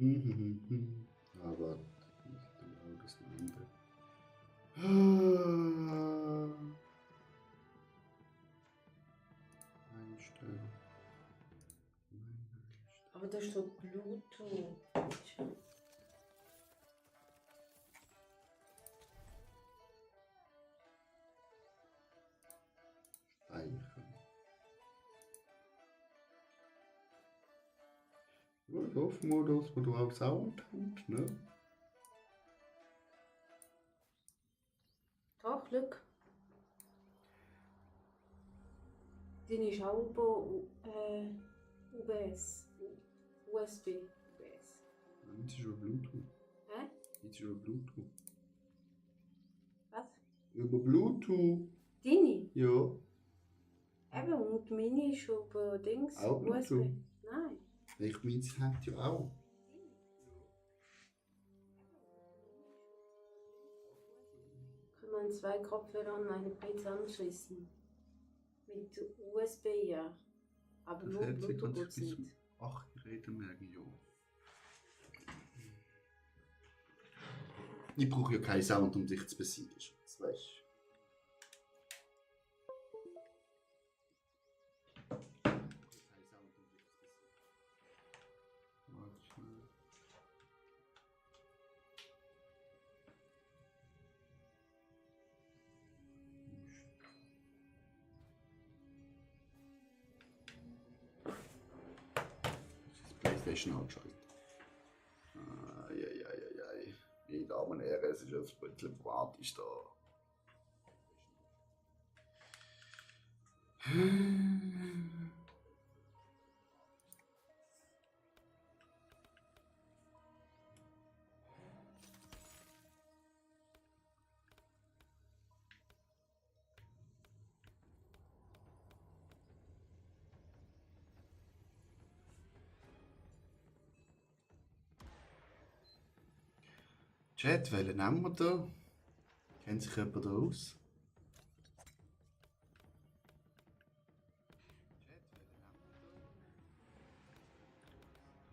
Aber nicht genau das andere. Ah. Einstellen. Aber da steht Bluetooth. Speichern. Ja, Off-Modus, wo du auch Sound hast, ne? Doch, look. Die ist auch über UBS. USB. UBS. Jetzt ist über Bluetooth. Hä? Jetzt ist über Bluetooth. Was? Über Bluetooth? Deine? Ja. Eben, und meine ist über Dings. Auch USB. Bluetooth? Nein. Ich meine, sie hat ja auch. Kann man zwei Kopfhörer an eine PC anschließen. Mit USB ja. Aber Das nur Headset kann Bluetooth sich geht's bis nicht. zu 8 Geräte merken, ja. Ich brauche ja keinen Sound, um dich zu besiegen. Das weißt du. Warte schnell. Das PlayStation angeschaltet. Eieieiei. Meine Damen und Herren, es ist jetzt ein bisschen problematisch da. Chat, welchen nehmen wir da? Kennt sich jemand da aus?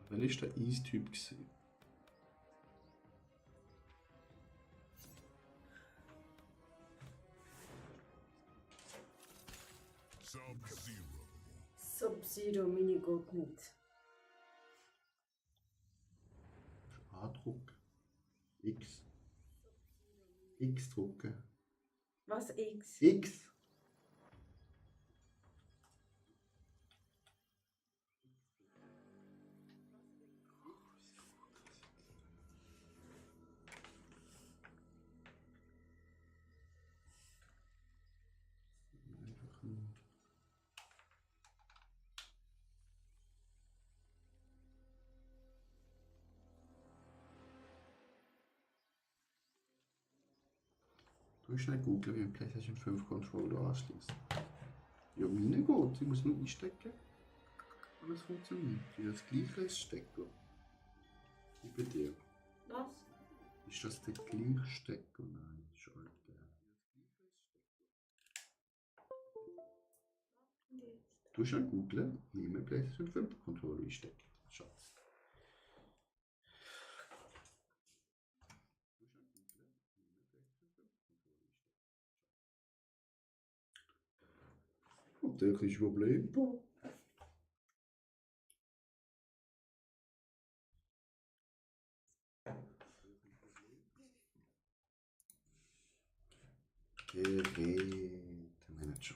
Wer war der Eistyp? Sub-Zero Mini geht nicht. A drucken. X. X drucken. Was X? X. Du schnell googeln, wie ein PlayStation 5 Controller anschließt. Ja, meine geht. Ich muss nur einstecken. Und es funktioniert. Ja, das gleiche ist Stecker. Wie bei dir. Was? Ist das der gleiche Stecker? Nein, das ist alt. Du schnell googeln, wie man PlayStation 5 Controller einsteckt. Schatz. Und technische Problem. Gerätemanager.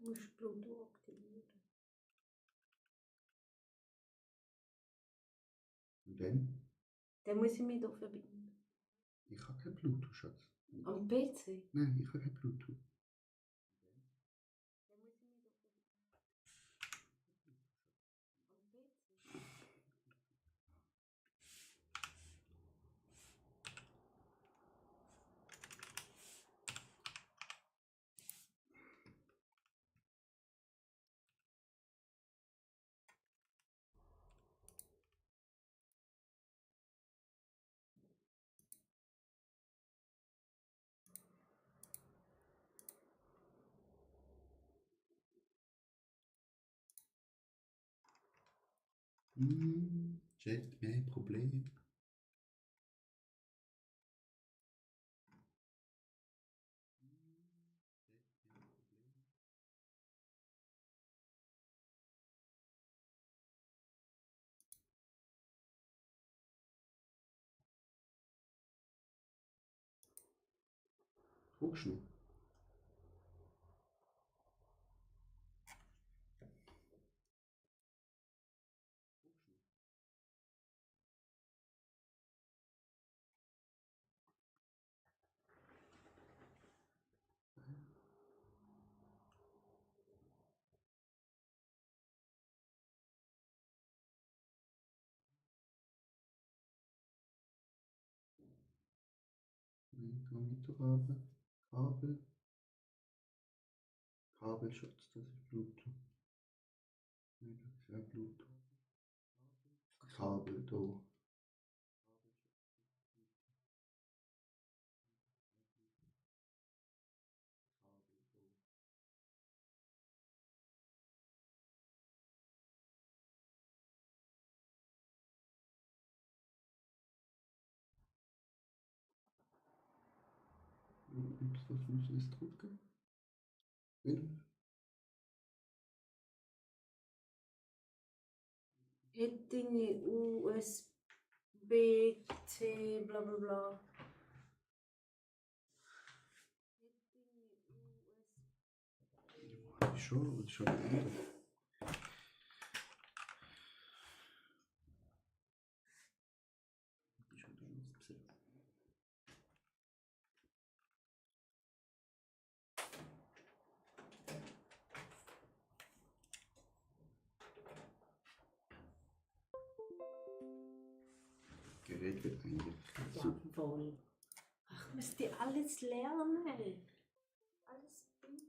Du musst Bluetooth aktivieren. Und dann? Dann muss ich mich doch verbinden. Ich habe kein Bluetooth, Schatz. Am PC? Nein, ich habe kein Bluetooth. Dann muss ich mich doch verbinden. Am PC? Jet, mehr Problem. Guckst du? Monitorkabel, Kabel, Kabelschutz, das ist Bluetooth. Nee, das ist ja Bluetooth. Kabel, da. Und das muss ich jetzt drücken. 5. Hätte USB-C, bla bla bla. Schon, schon anders. Gerät wird eingerichtet. So. Jawohl. Ach, müsst ihr alles lernen. Alles bieten.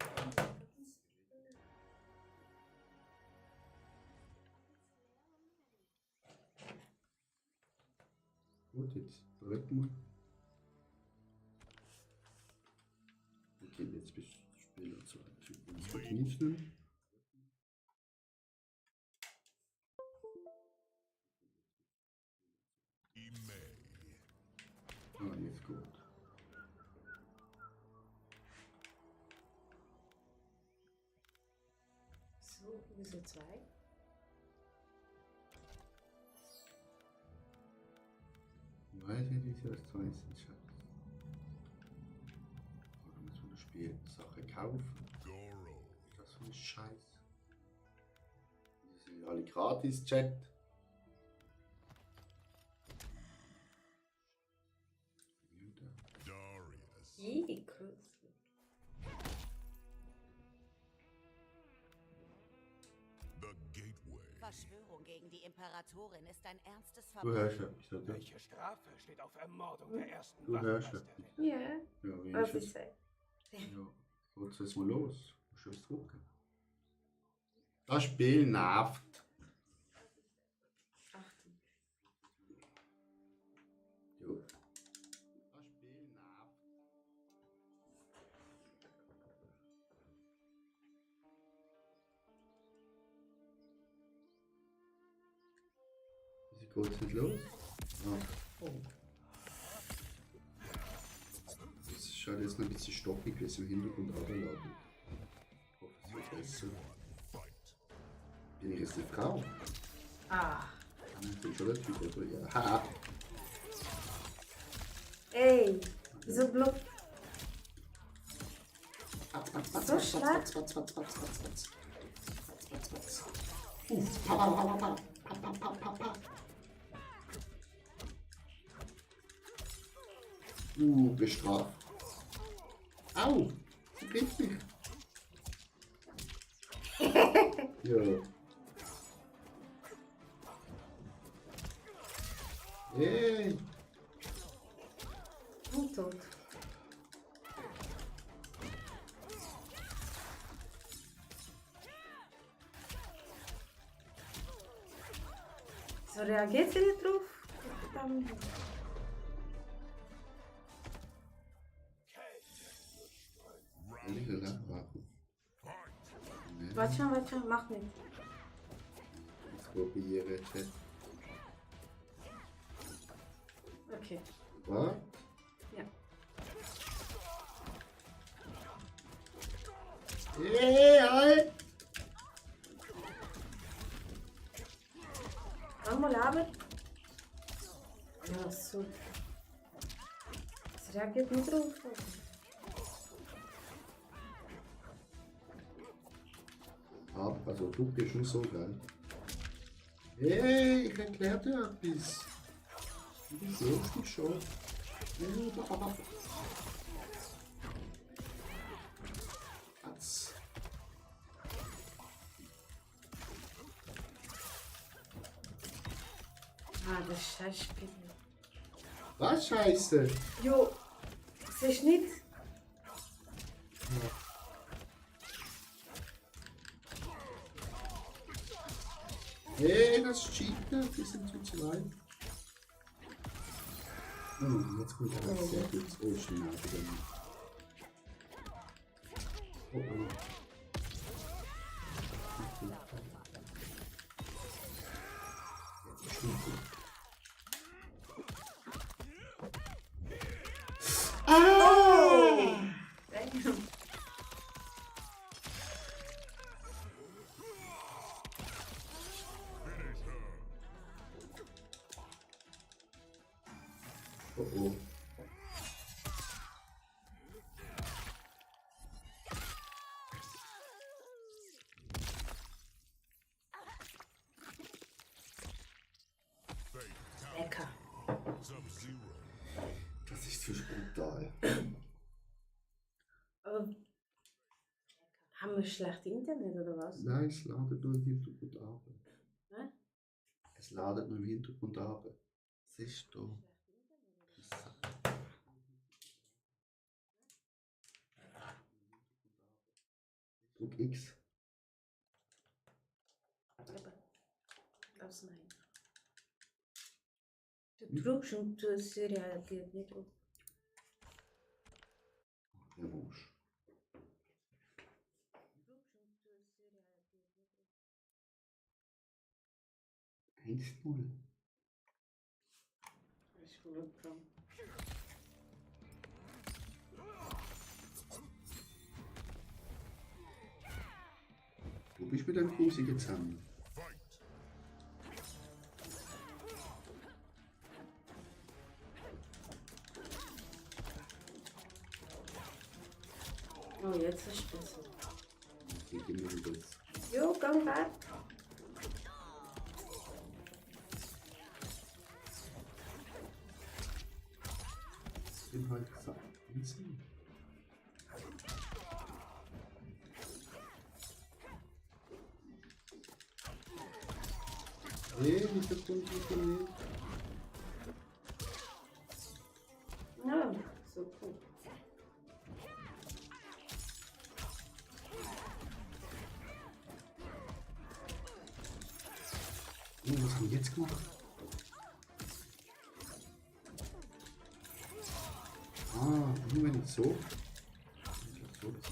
Gut, jetzt drücken wir. Okay, jetzt bist du Spieler zu genießen. Ah, jetzt gut. So, wieso 2? Weiß ich nicht, was das heißt, Schatz. Oder muss man eine Spielsache kaufen? Ist das für ein Scheiß? Die sind ja alle gratis, Chat. Kürzlich. Verschwörung gegen die Imperatorin ist ein ernstes Du Verbrechen. hörst etwas, oder? Welche Strafe steht auf Ermordung der ersten Du hörst Waffenmeisterin? etwas. Ja, Ja, wie was ist ich es? sage. Ja, geht's jetzt mal los? Musst du was drucken? Das Spiel nervt. Achtung. Ja. Das Spiel nervt. Wieso geht's nicht los? Ah. Das schaut jetzt noch ein bisschen stockig, wie es im Hintergrund runterladen. Ich hoffe, es wird besser. Bin ich jetzt die Frau? Ah. Ich bin schon der Typ, oder? Ja. Haha. Ey, wieso block? So schlecht. Bestraft. Au! Sie kriegt mich. Ja. Hey! Und tot. So reagiert sie nicht drauf? Dann. Ehrlich gesagt, warten. Nee, Warte schon, mach nicht. jetzt probieren. Okay. Was? Ja. Halt! Einmal aber. Ja, so. Es reagiert nicht drauf. Aber, also du bist nicht so geil. Hey, ich erkläre dir etwas. Du siehst mich schon. Jetzt. Ah, das ist Scheißspiel. Was Scheiße? Jo, siehst du nicht? Hey, das ist Cheater, die sind zu zweit. Jetzt kommt er sehr gut. Oh, schnell wieder. Oh, oh. Jetzt ist gut. Ah! Oh, oh. Lecker. Das ist zu brutal. Aber haben wir schlecht Internet oder was? Nein, es ladet nur im Hintergrund ab. Hä? Es ladet nur im Hintergrund ab. Es ist da. Druck X. Aber lass mal hin. Du drückst und es reagiert nicht drauf. Der Wusch. Eins null. Das ist wohl dran. Du bist mit dem grusigen zusammen. Oh, jetzt ist es besser. Ich gebe mir das. Jo, gang weg. Ich bin halt gesagt. Nee, nicht das funktioniert. Ja, so cool. Oh, was haben wir jetzt gemacht? Ah, nur wenn ich so. Ich glaub, so.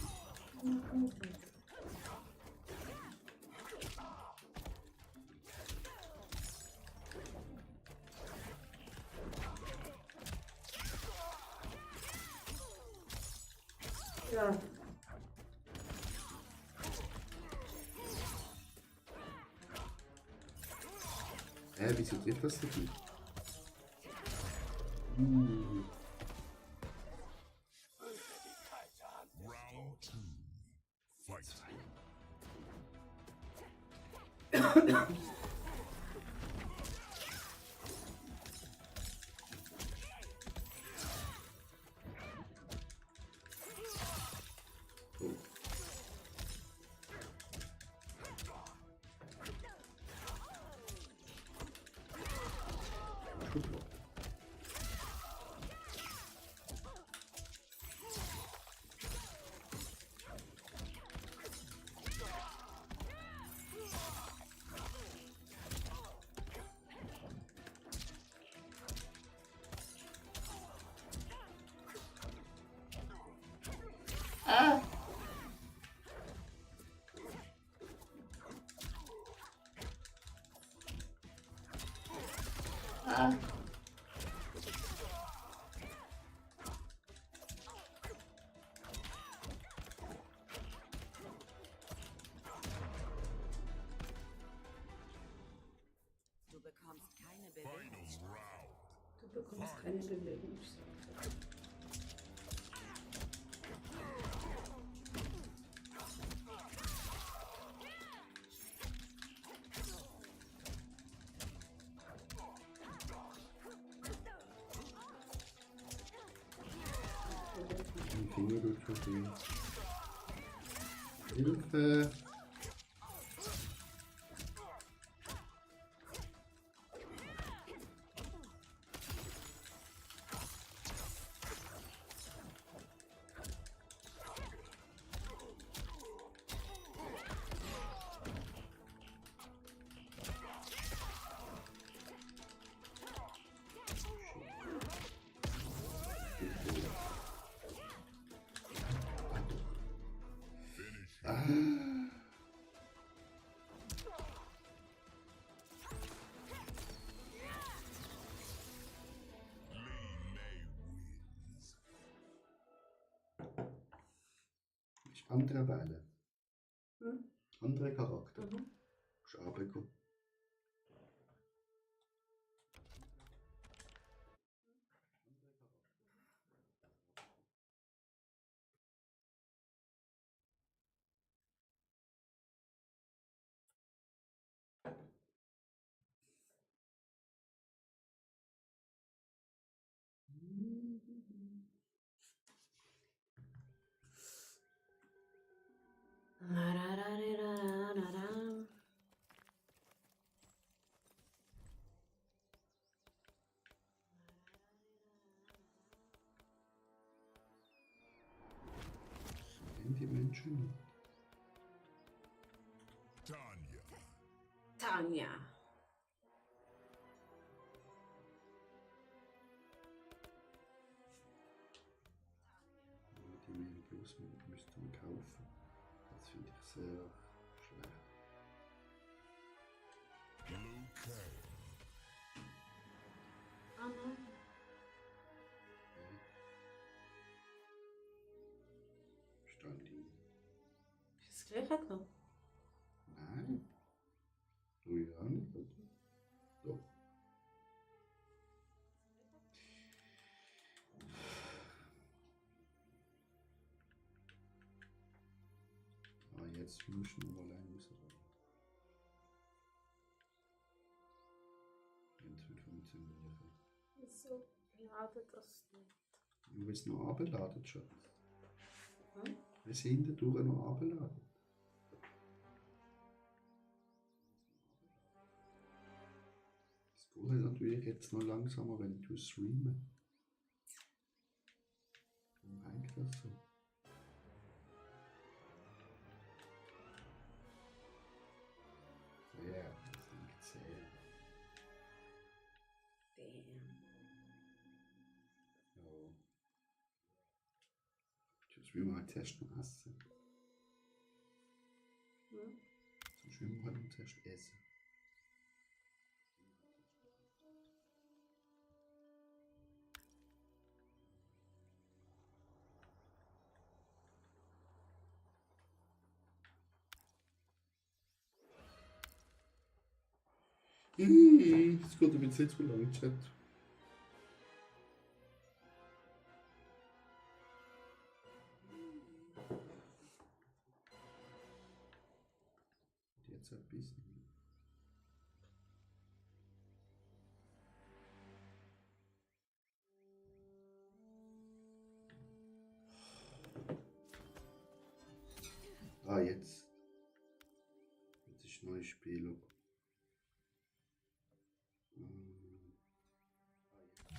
Ja. Wieso trifft das nicht? Round 2. Fight. Oh. Super. Ah. Du bekommst keine Final Bewegung. round. Du bekommst keine Bewegung. Mein Finger tut schon weh. Hilfe! Andere Wählen. Hm? Andere Charakter. Mhm. Musst du runtergehen. Die Menschen. Tanya. Tanja. Die mehr bloß müsste man kaufen. Das finde ich sehr schlecht. Liu Kang. Ah nein. Standi. Ist das gleiche noch? Nein. Du ja nicht, oder? Doch. Ah, jetzt muss ich noch mal allein müssen. Jetzt wird funktionieren. Wieso ladet das nicht? Du willst noch abladen, Schatz. Hm? Wir sind hindurch noch abladen. Das geht natürlich jetzt noch langsamer, wenn du streamen. Warum hängt das so? Sehr, das hängt sehr. Damn. Ja. Jetzt will man halt zuerst noch essen. Hm? Sonst will man halt noch zuerst essen. Das geht aber jetzt nicht so lang, Chat. Jetzt ein bisschen. Ah, jetzt. Jetzt ist ein neues Spiel.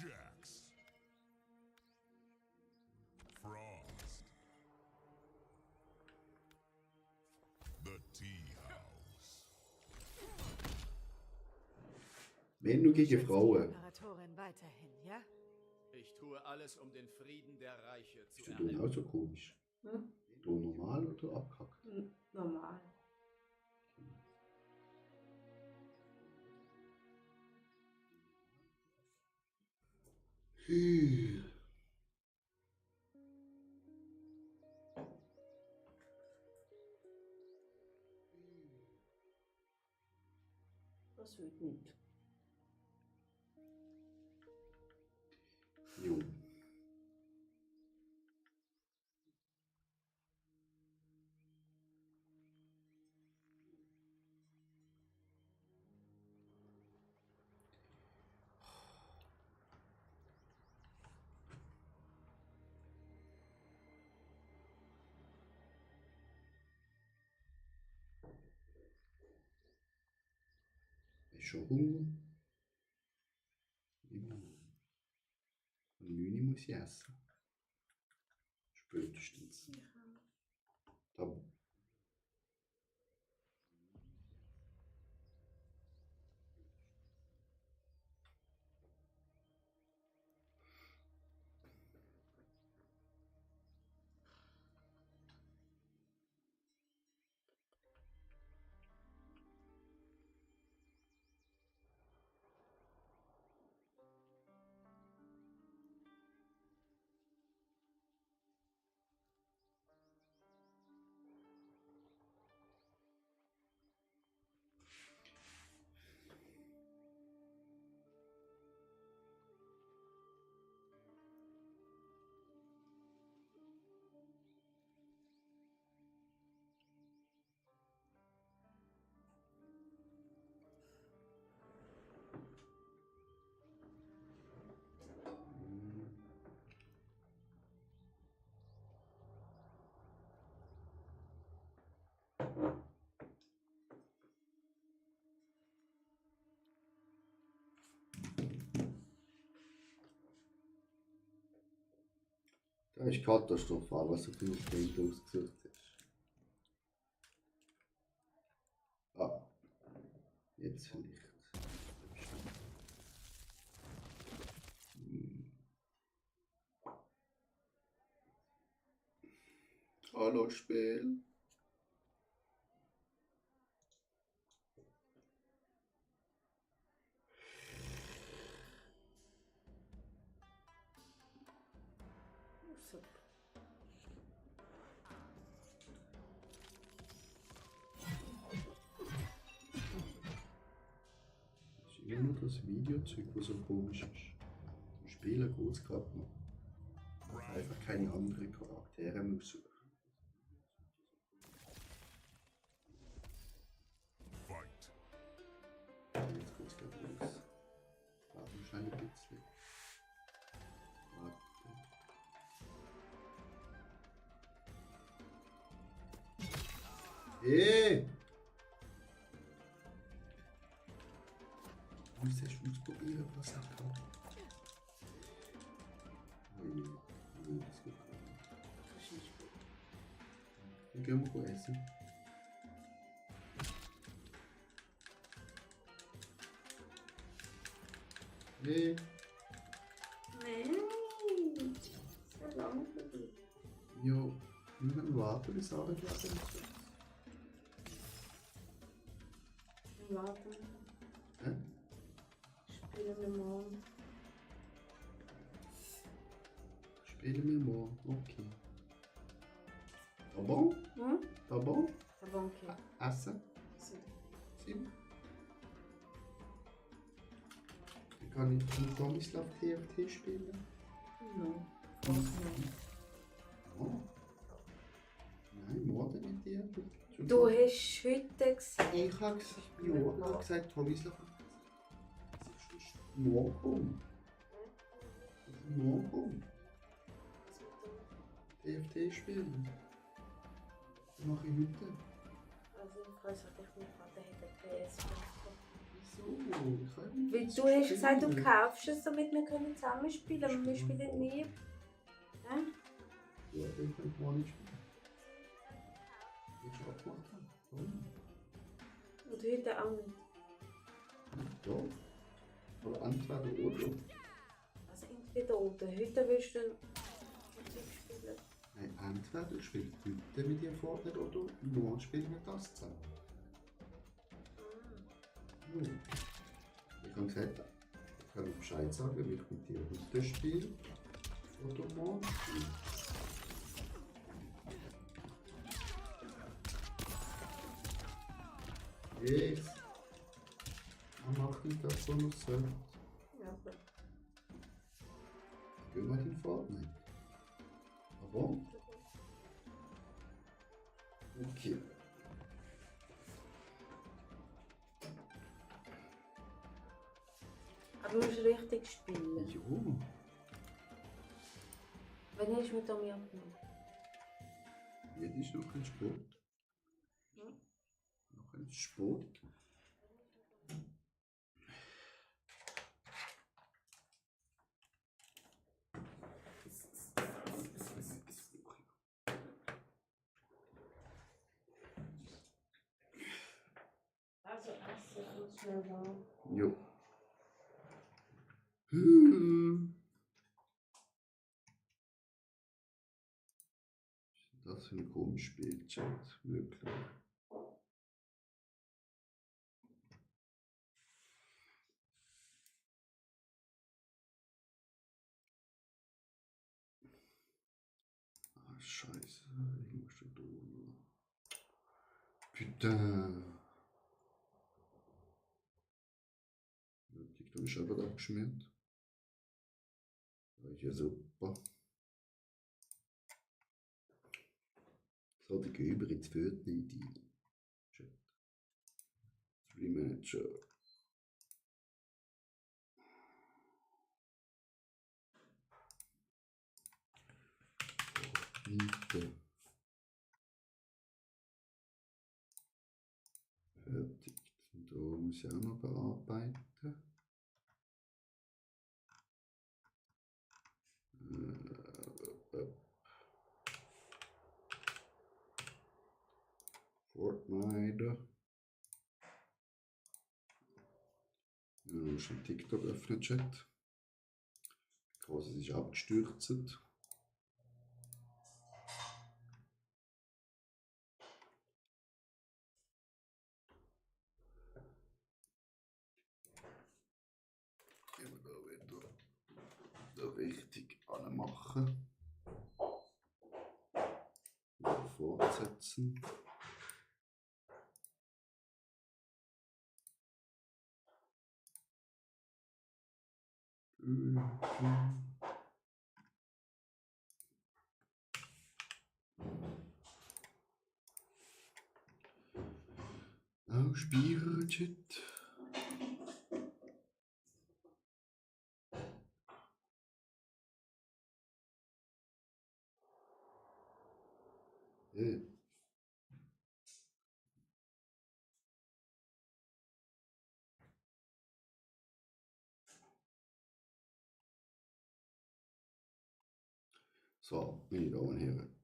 Jax. Frost. The Tea House. Wenn du gegen Schützt die Frauen. Imperatorin weiterhin, ja? Ich tue alles, um den Frieden der Reiche zu Bist du dann erhalten. auch so komisch? Hm? Du normal oder abkackt? Normal. Das wird nicht. Jo. Hast du schon Hunger? Immer noch. Um 9 Uhr muss ich essen. Spätestens. Da. Das ist katastrophal, was du für ein Kind ausgesucht hast. Ah, jetzt vielleicht. Hallo Spiel. Super. Das ist immer nur das Videozeug, was so komisch ist. Im Spielen geht es gerade noch. Einfach keine anderen Charaktere mehr suchen. Fight. Jetzt geht es gleich los. Warte wahrscheinlich ein bisschen. Warte. Hey! Du musst erst ausprobieren, was ich kann. Ui, das geht gut. Das ist nicht gut. Dann gehen wir essen. Hey! Nein! So lange für dich. Jo, wir müssen warten, bis alle geladen sind. Dann warten wir. Hä? Spielen wir morgen. Spielen wir morgen. Okay. Tabon? Hm? Tabon? Aber okay. Essen? So. 7. Dann kann ich mit Tomislav TFT spielen. Nein. Okay. Oh. Nein, morgen mit dir. Du hast heute gesagt. Ich habe gesagt, ja, ich habe gesagt, Tomislav. Es ist morgen. Morgen. TFT spielen. Das mache ich heute. Also ich weiß nicht, mein Vater hätte PS gekauft. Wieso? Ich kann nicht Weil das du hast gesagt, du spielen. kaufst es, damit wir können zusammen spielen, aber wir spielen nie. Ja? Ja, den kann ich mal nicht spielen. Willst du abgemacht haben? Warum? Und heute auch nicht. Ja. Aber entweder oder. Also entweder oder. Heute willst du Musik spielen. Nein, entweder spielt heute mit dir Fortnite oder morgen spielen wir das zusammen. Ja. Ich habe gesagt, Ich kann Bescheid sagen, wenn ich mit dir heute spiele. Oder morgen spiele. Yes. Er macht nicht das, was er soll. Ja, gut. Gehen wir in Fortnite. Warum? Okay. Aber du musst richtig spielen. Jo. Wann hast du mit mir abgemacht? Jetzt ist noch ein Sport. Hm? Noch ein Sport. Also, ganz schnell da. Jo. Das ist ein komisches Spielchat, wirklich. Ah, Scheiße, ich muss schon da noch. Putain. TikTok ist aber abgeschmiert. Das ist ja super. So, die gehen über ins Viertel in die Chat. Stream Manager. Miete. Fertig. Da muss ich auch noch bearbeiten. Fortnite. Ja, schon TikTok öffnen, Chat. Quasi ist abgestürzt. Gehen wir da wieder da richtig anmachen. Wieder fortsetzen. Ausspielen, Chat. Ja. So, meine Damen und Herren.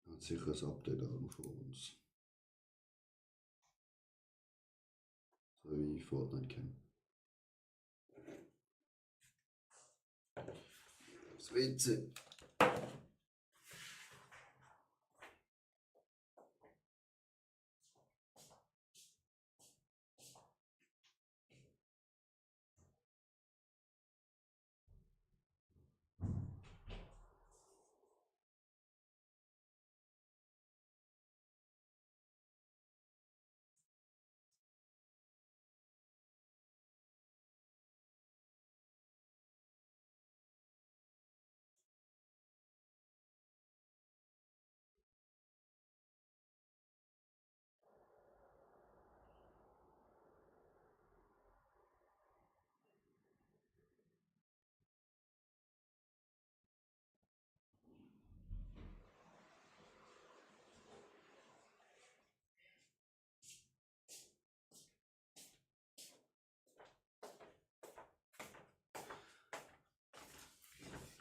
Hat sicher ein Update auch noch vor uns. So wie ich Fortnite kenne. Das WC.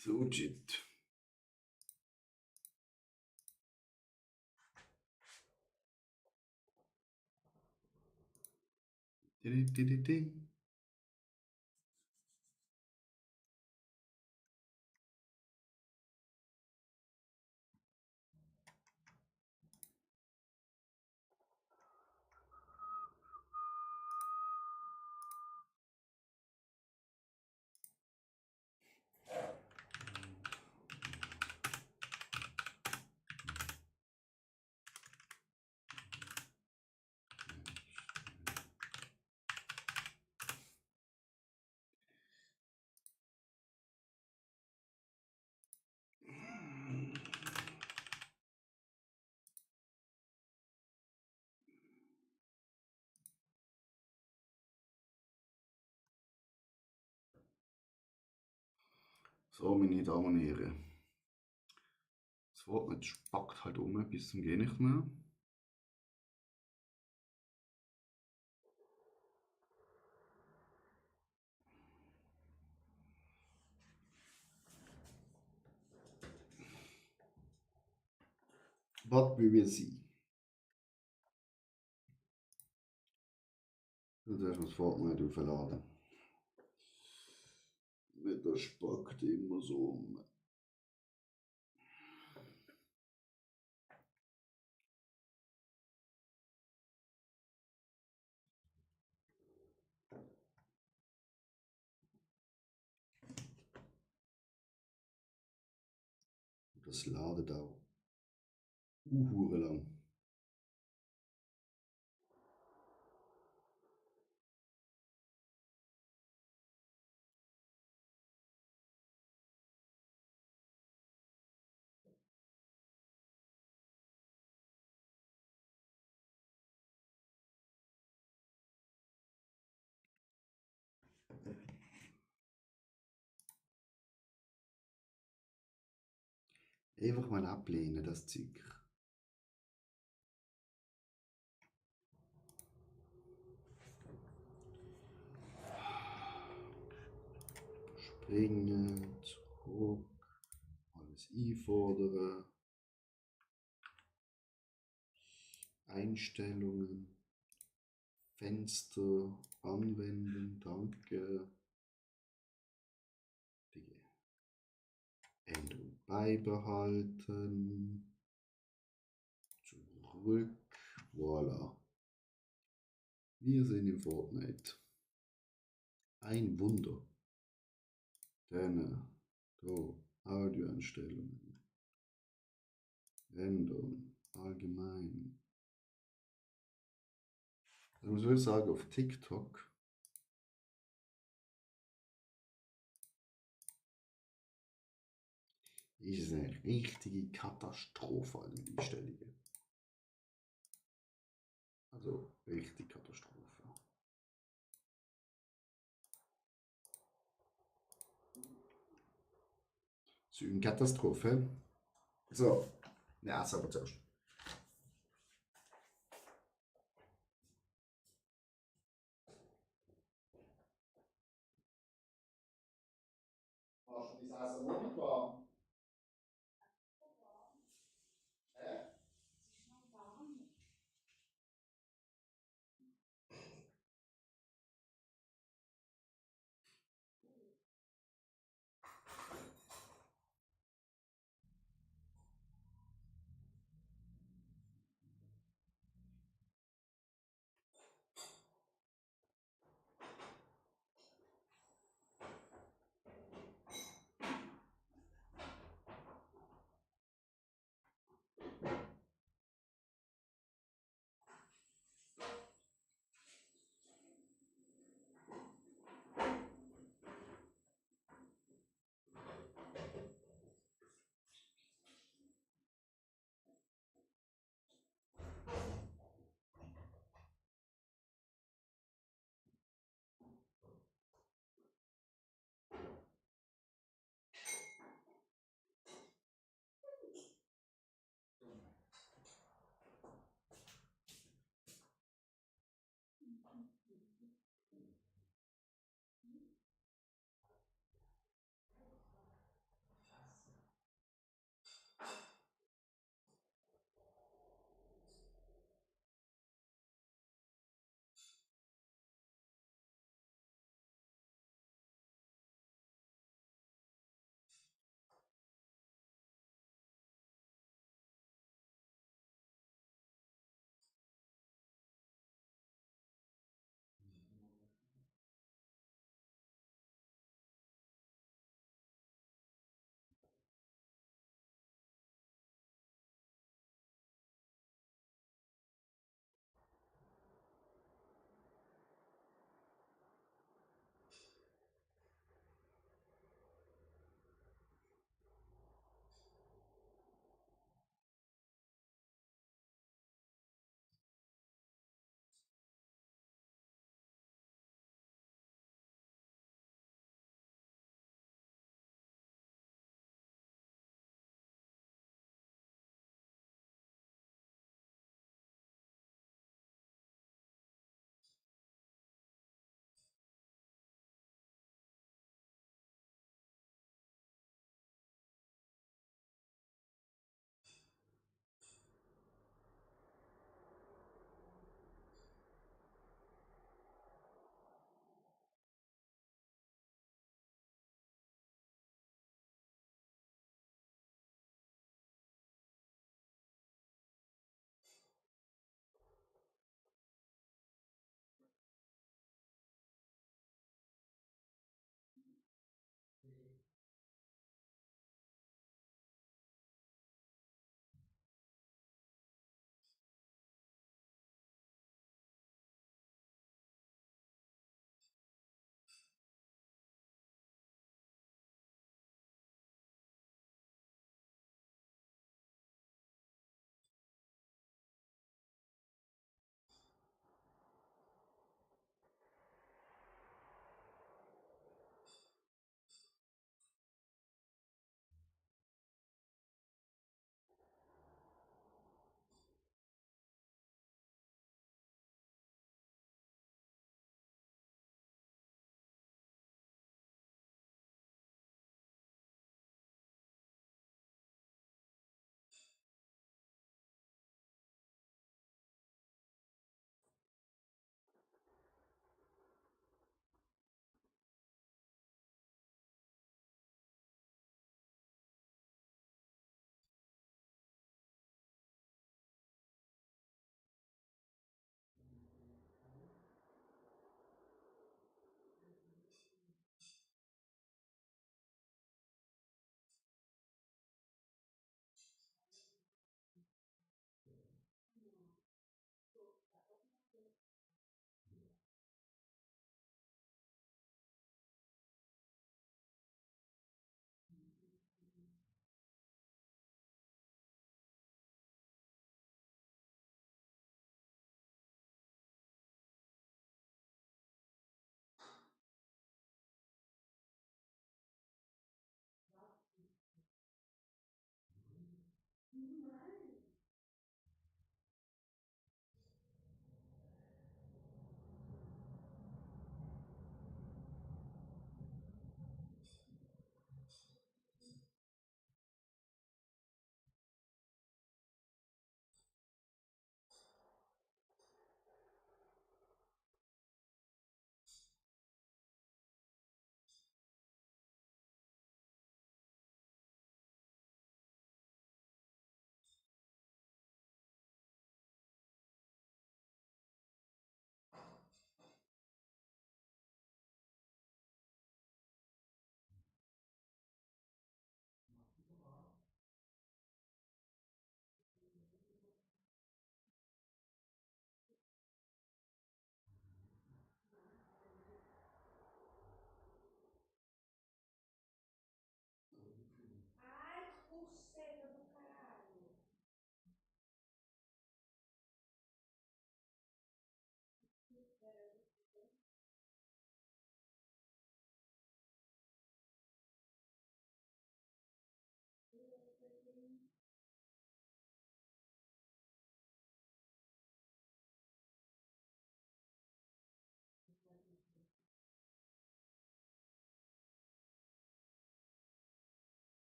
So, Chat. Ding. So, meine Damen und Herren. Das Fortnite spackt halt um bis zum Gehen nicht mehr. What we will see. Jetzt erstmal das Fortnite aufladen. Das spackt immer so um. Das ladet auch lang. Einfach mal ablehnen, das Zeug. Springen, zurück, alles einfordern. Einstellungen, Fenster anwenden, danke. Änderung beibehalten. Zurück. Voilà. Wir sind im Fortnite. Ein Wunder. Dann, Audioeinstellungen. Ändern. Allgemein. Also muss ich sagen, auf TikTok ist es eine richtige Katastrophe an den Einstellungen. Also richtig Katastrophe. So eine Katastrophe. So, ja, aber zuerst. Hast du dein Essen noch nicht warm? Hä?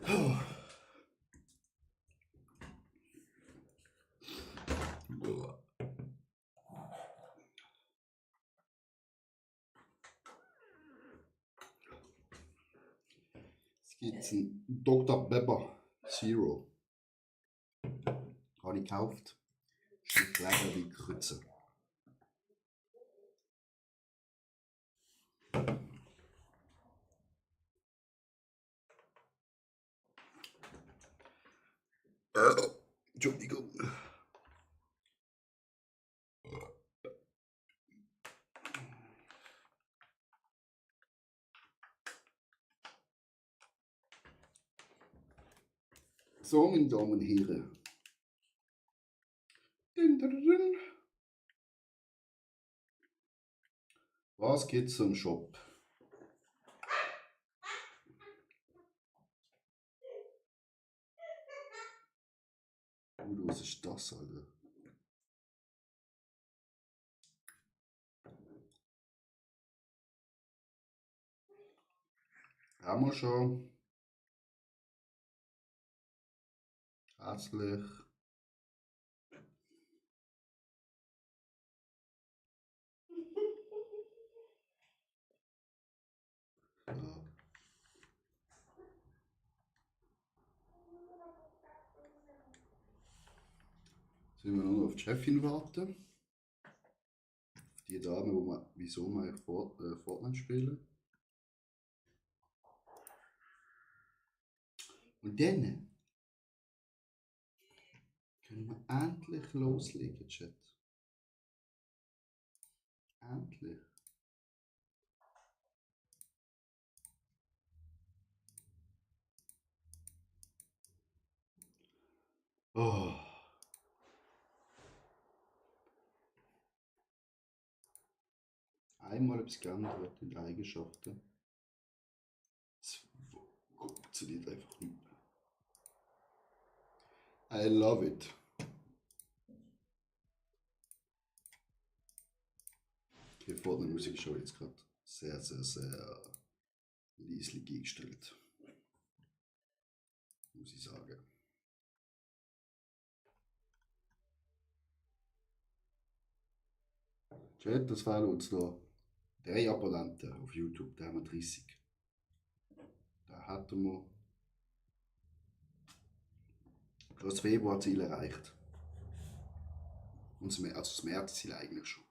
Es gibt einen Dr. Pepper Zero. Habe ich gekauft. Schmeckt lecker wie Krütze. Entschuldigung. So, meine Damen und Herren. Was gibt's im Shop? Oh, was ist das, Alter? Haben wir schon. Herzlich. Ja. Sollen wir nur noch auf die Chefin warten? Auf die Dame, wieso wir eigentlich Fortnite spielen? Und dann können wir endlich loslegen, Chat. Endlich. Oh. Einmal etwas geändert in den Eigenschaften. Es funktioniert einfach nicht mehr. I love it. Okay, Fortnite Musik ist schon jetzt gerade sehr, sehr, sehr leislich eingestellt. Muss ich sagen. Chat, das fehlen uns noch 3 Abonnenten auf YouTube, da haben wir 30. Da hätten wir das Februarziel erreicht. Und das Märzziel eigentlich schon.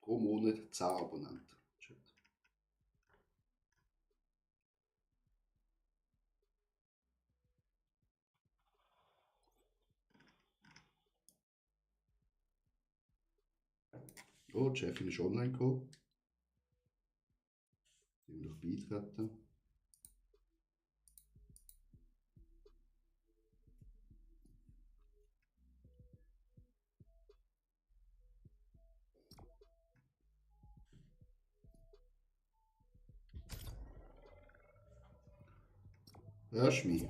Pro Monat 10 Abonnenten. Chat. Oh, die Chefin ist online gekommen. Die will noch beitreten. Hörst du mich?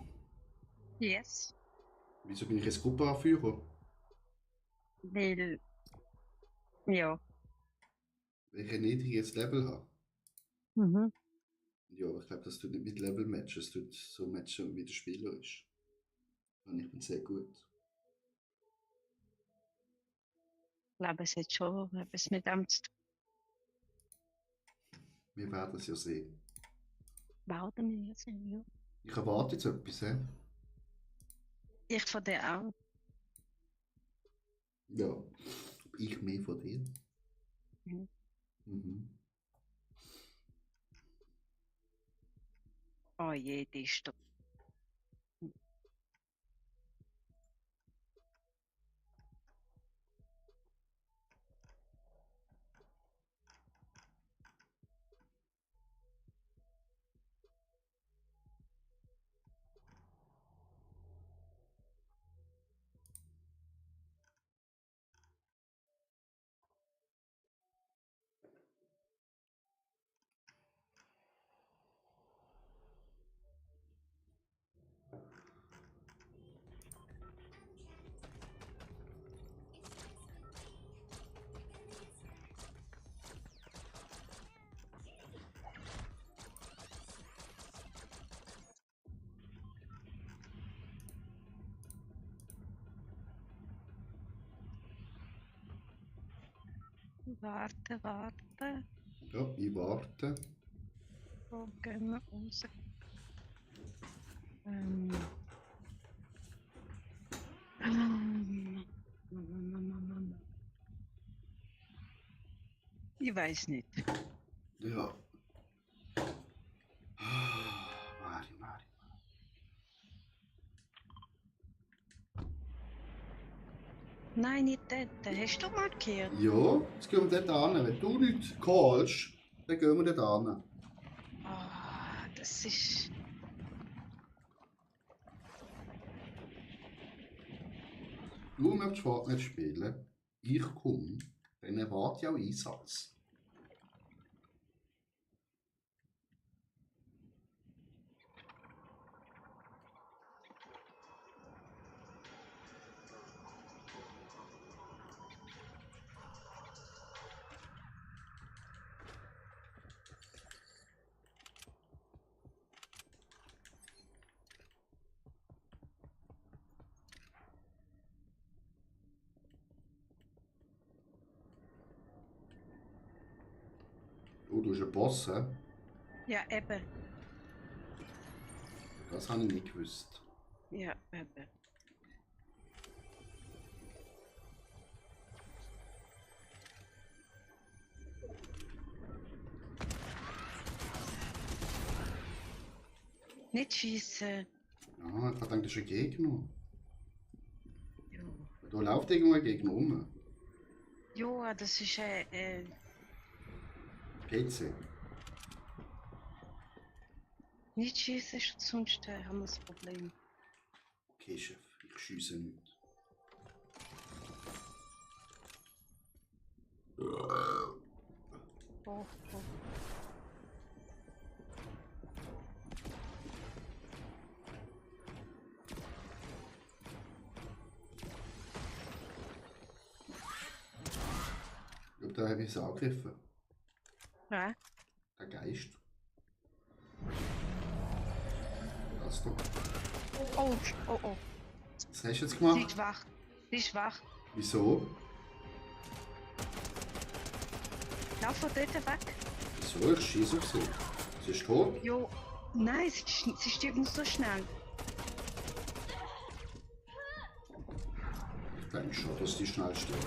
Yes. Wieso bin ich jetzt Gruppenanführer? Weil, ja. Weil ich ein niedriges Level habe. Mhm. Ja, aber ich glaube, das tut nicht mit Level matchen, es tut so matchen, wie der Spieler ist. Und ich bin sehr gut. Ich glaube, es hat schon etwas mit dem zu tun. Wir werden es ja sehen. Bauen wir jetzt, ja. Ich erwarte jetzt etwas, hä? Ich von dir auch. Ja. Ich mehr von dir. Mhm. Mhm. Oh je, die ist doch. Warte, warte. Ja, ich warte. Wo gehen wir raus? Ähm. Ich weiß nicht. Ja. Mari, Mari. Nein, nicht dort. Hast du markiert? Ja, jetzt gehen wir dort hin. Wenn du nichts callst, dann gehen wir dort hin. Ah, das ist. Du möchtest Fortnite spielen, ich komme, dann erwarte ich auch Einsatz. Oh, du bist ein Boss, hä? Ja, eben. Das habe ich nicht gewusst. Ja, eben. Nicht schießen. Ja, ich habe gedacht, das ist ein Gegner. Ja. Da läuft irgendwo ein Gegner rum. Ja, das ist PC. nicht schießen, sonst haben wir das Problem. Okay, Chef, ich schiesse nicht. Oh, oh. Ich glaube, da habe ich es angegriffen. Ja, Der Geist. Das doch. oh, oh, oh. Was hast du jetzt Sie gemacht? ist wach. Sie ist wach. Wieso? Lauf von dort weg. Wieso? Ich schieße auf sie. Sie ist tot. Jo. Nein, sie stirbt nicht so schnell. Ich denke schon, dass die schnell stirbt.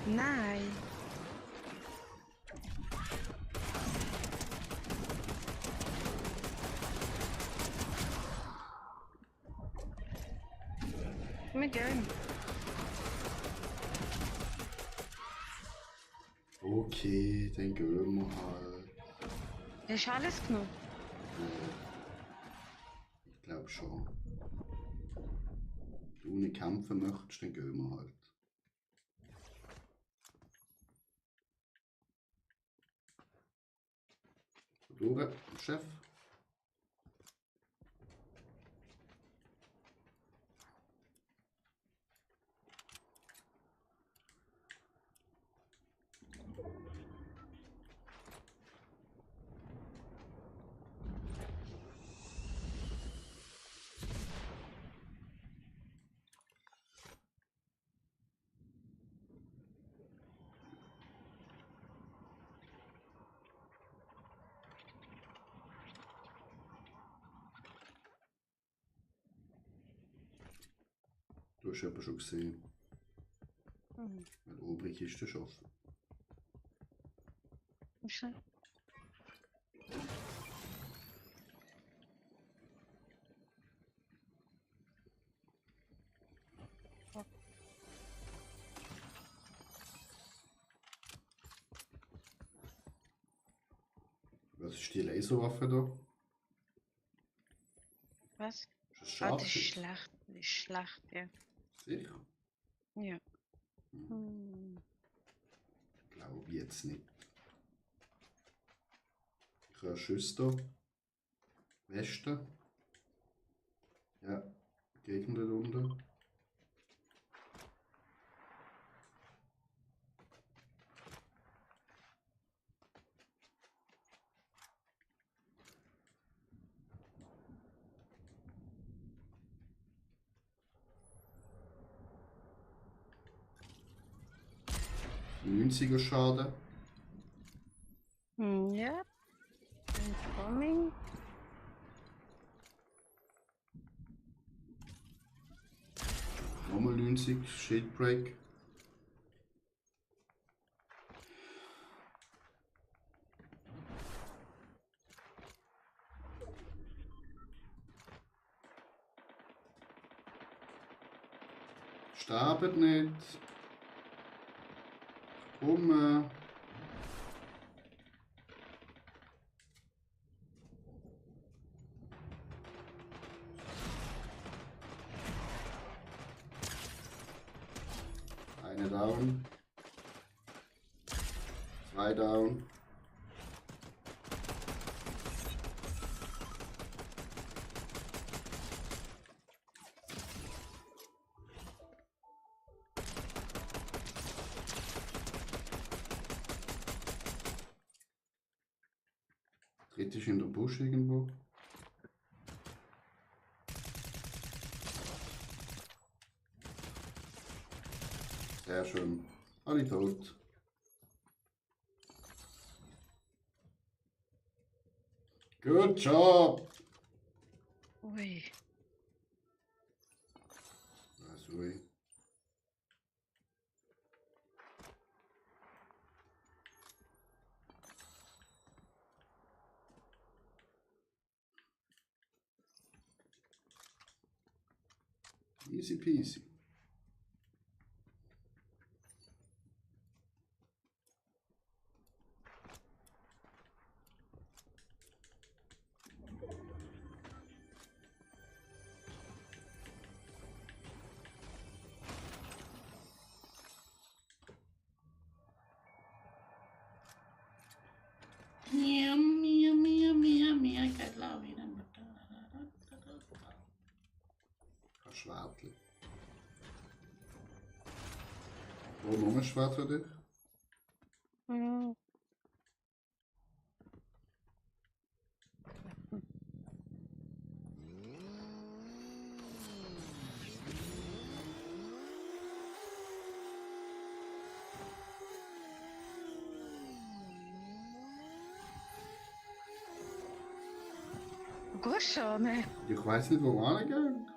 Nein. Wir gehen. Okay, dann gehen wir halt. Hast du alles genommen? Ich glaube schon. Wenn du nicht kämpfen möchtest, dann gehen wir halt. Durch, Chef. Du hast aber schon gesehen. Mhm. Weil die obere Kiste ist offen. Schau. Was ist die Laserwaffe da? Was? Ist das Ah, das ist Scharfschütze? schlecht. Das ist schlecht, ja. Sicher? Ja. Hm. Glaube ich jetzt nicht. Ich habe Schüsse da. Weste. Ja, Gegner da unten. 90er Schaden. Ja. Incoming. Nochmal 90, Shield Break. Sterbt nicht. Komm. Eine down. 2 down. Dritte ist in der Busch irgendwo. Sehr schön. Alle tot. Good job! Ui. Sorry. Easy peasy. Miau, miau, miau, miau, miau, geht Lawine. Kein Schwertli. Wo noch ein Schwert für dich? Hm. Gut schon, ne? Ich weiß nicht, wo wir hingehen.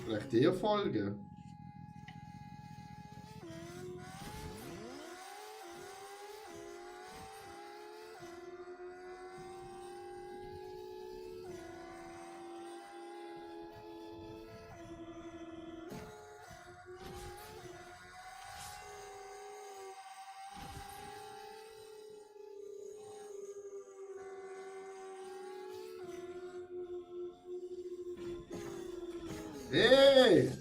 Vielleicht dir folgen. Hey!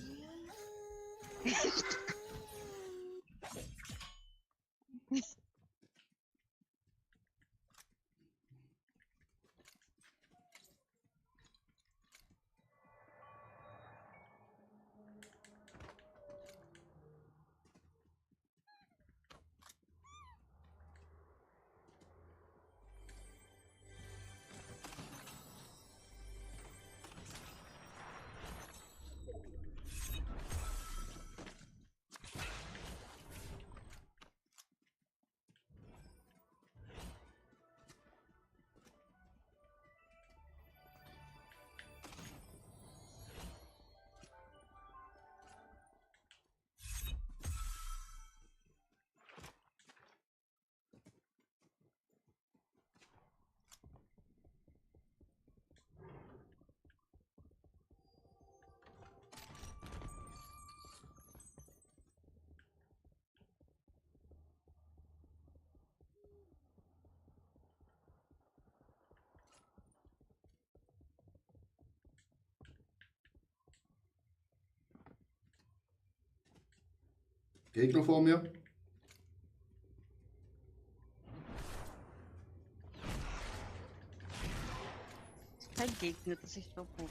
Gegner vor mir. Kein Gegner, das ist so gut.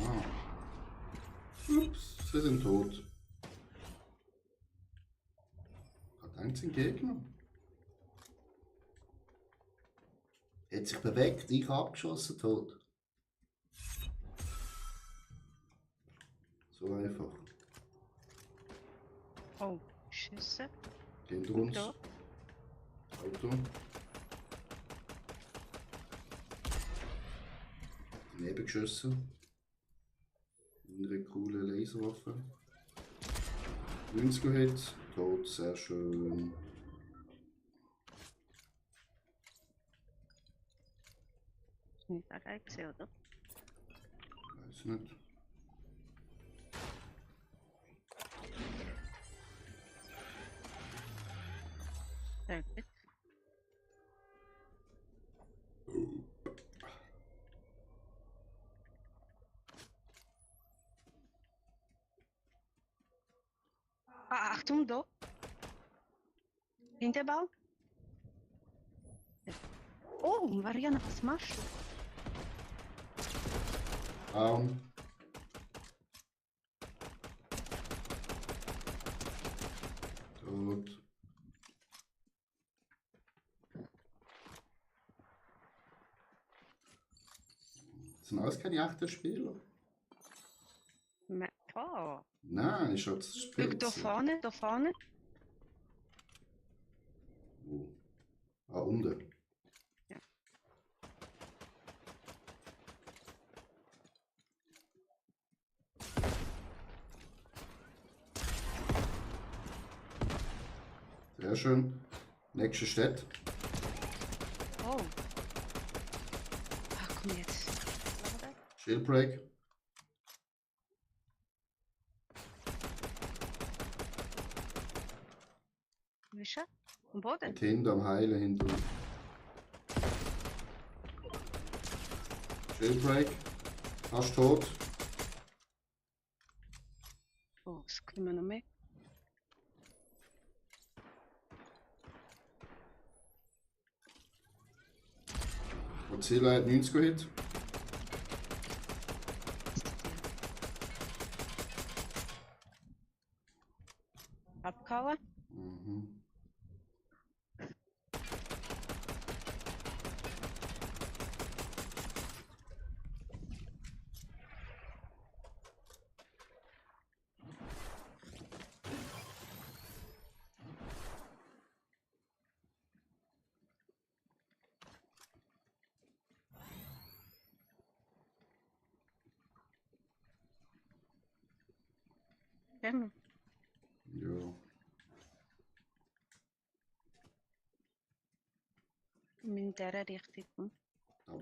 Ah. Ups, sie sind tot. Hat einzigen Gegner. Hat sich bewegt, ich abgeschossen, tot. So einfach. Oh, Schüsse. Hinter uns. Da. Auto. Daneben geschossen. Eine coole Laserwaffe. 90er Hit. Tot, sehr schön. Ist nicht allein gewesen, oder? Weiß nicht. Sehr gut. Ah, Achtung, da. Hinterbau. Oh, Mariana, was machst du? Down. Tot. Das sind alles keine echten Spieler. Oh. Nein, ist halt das Spiel. Da vorne, da vorne. Wo? Ah, unten. Ja. Sehr schön. Nächste Stadt. Oh. Ach, komm jetzt. Warte. Shieldbreak. Wo ist er? Am Boden? Und hinten am Heilen hinter uns. Shieldbreak. Fast tot. Oh, es kommen noch mehr. Godzilla hat 90er Hit. Abgehauen. Mhm. Gehen Ja. wir in dieser Richtung. Hm? Aber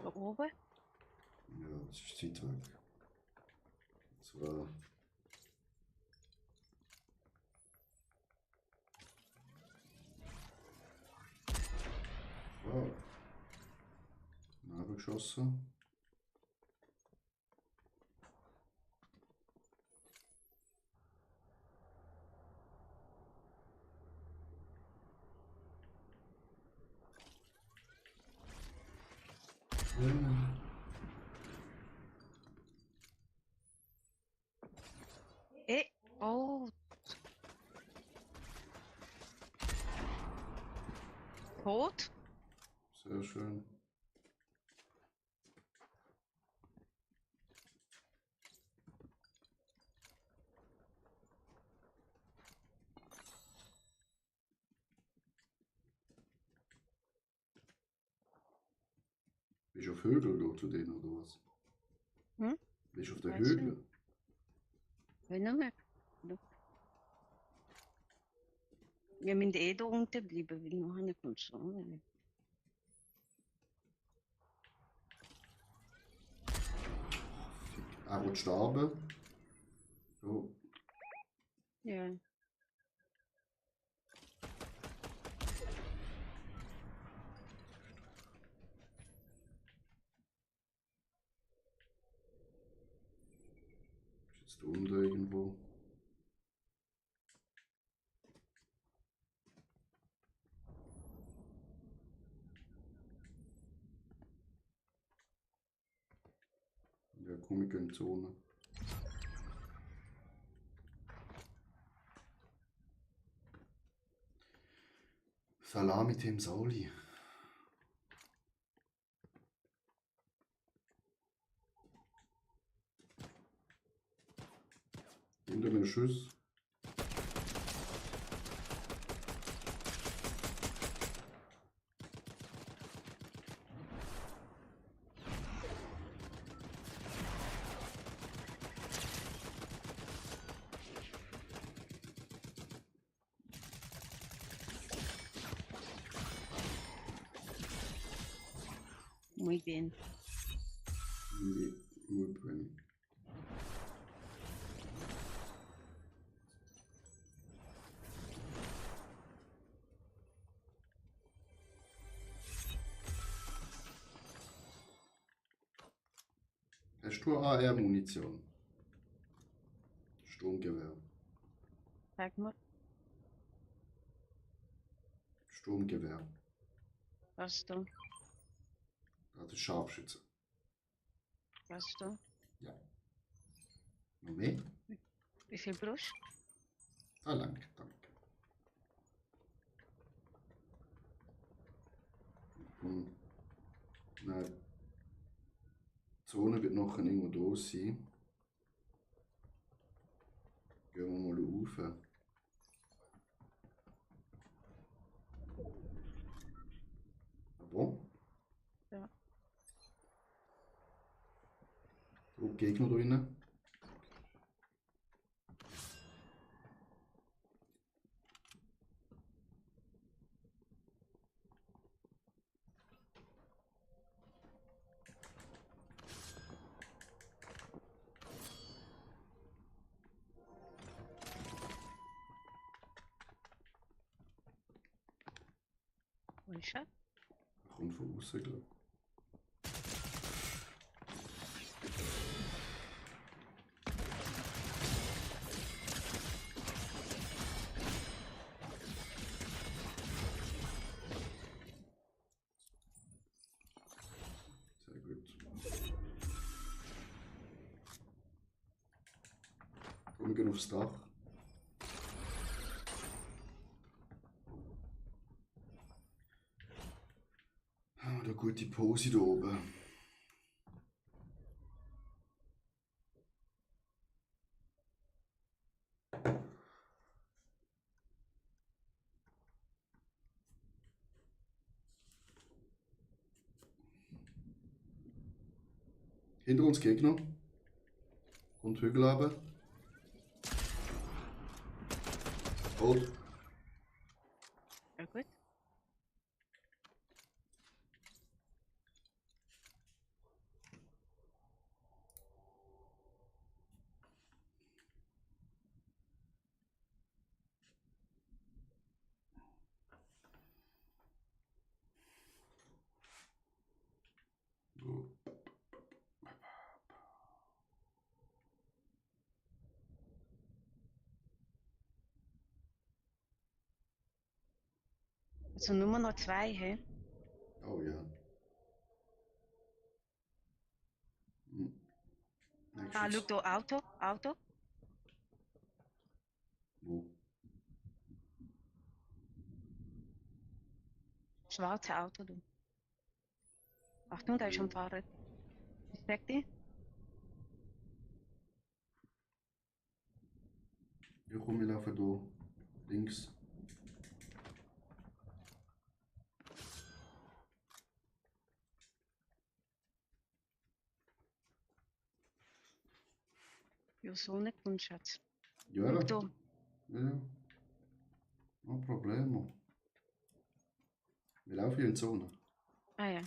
Da oben. ja, es ist Zeit weg. Das war. Wow. Geschossen. Oh. Tot. Sehr schön. Bist du auf Hügel da zu denen oder was? Hm? Bist du auf der Weiß Hügel? Wenn noch mehr. Wir müssen eh da unten bleiben, weil nachher nicht kommst du. Er wird sterben. So. Ja. Ist jetzt da Komm, wir gehen in die Zone. Salami Team Sauli. Hinter mir Schuss. Muy bien. Muy bien. Hast du AR-Munition? Sturmgewehr. Sag mal, Sturmgewehr. was du? Das ist Scharfschütze. Was du? Ja. Noch mehr? Wie viel brauchst Ah, danke, danke. Und, nein. Die Zone wird nachher irgendwo da sein. Gehen wir mal rauf. Aber? Ja. So, Gegner da drinnen. Wo ist er? Er kommt von außen, glaube ich. Sehr gut. Komm, wir gehen aufs Dach. Haben wir da gute Pose da oben. Hinter uns Gegner. Und Hügel runter. Rot. Ja gut. So. Also nur noch 2, hä? Oh ja. Hm. Ah, schau Nächstes. da, Auto. Wo? Schwarze Auto, du. Achtung, da ist am Fahrrad. Ich sag dir. Ja, komm, wir laufen da. Links. Ja, so nicht, mein Schatz. Ja, Schau da. ja. No problemo. Wir laufen hier in die Zone. Ah ja.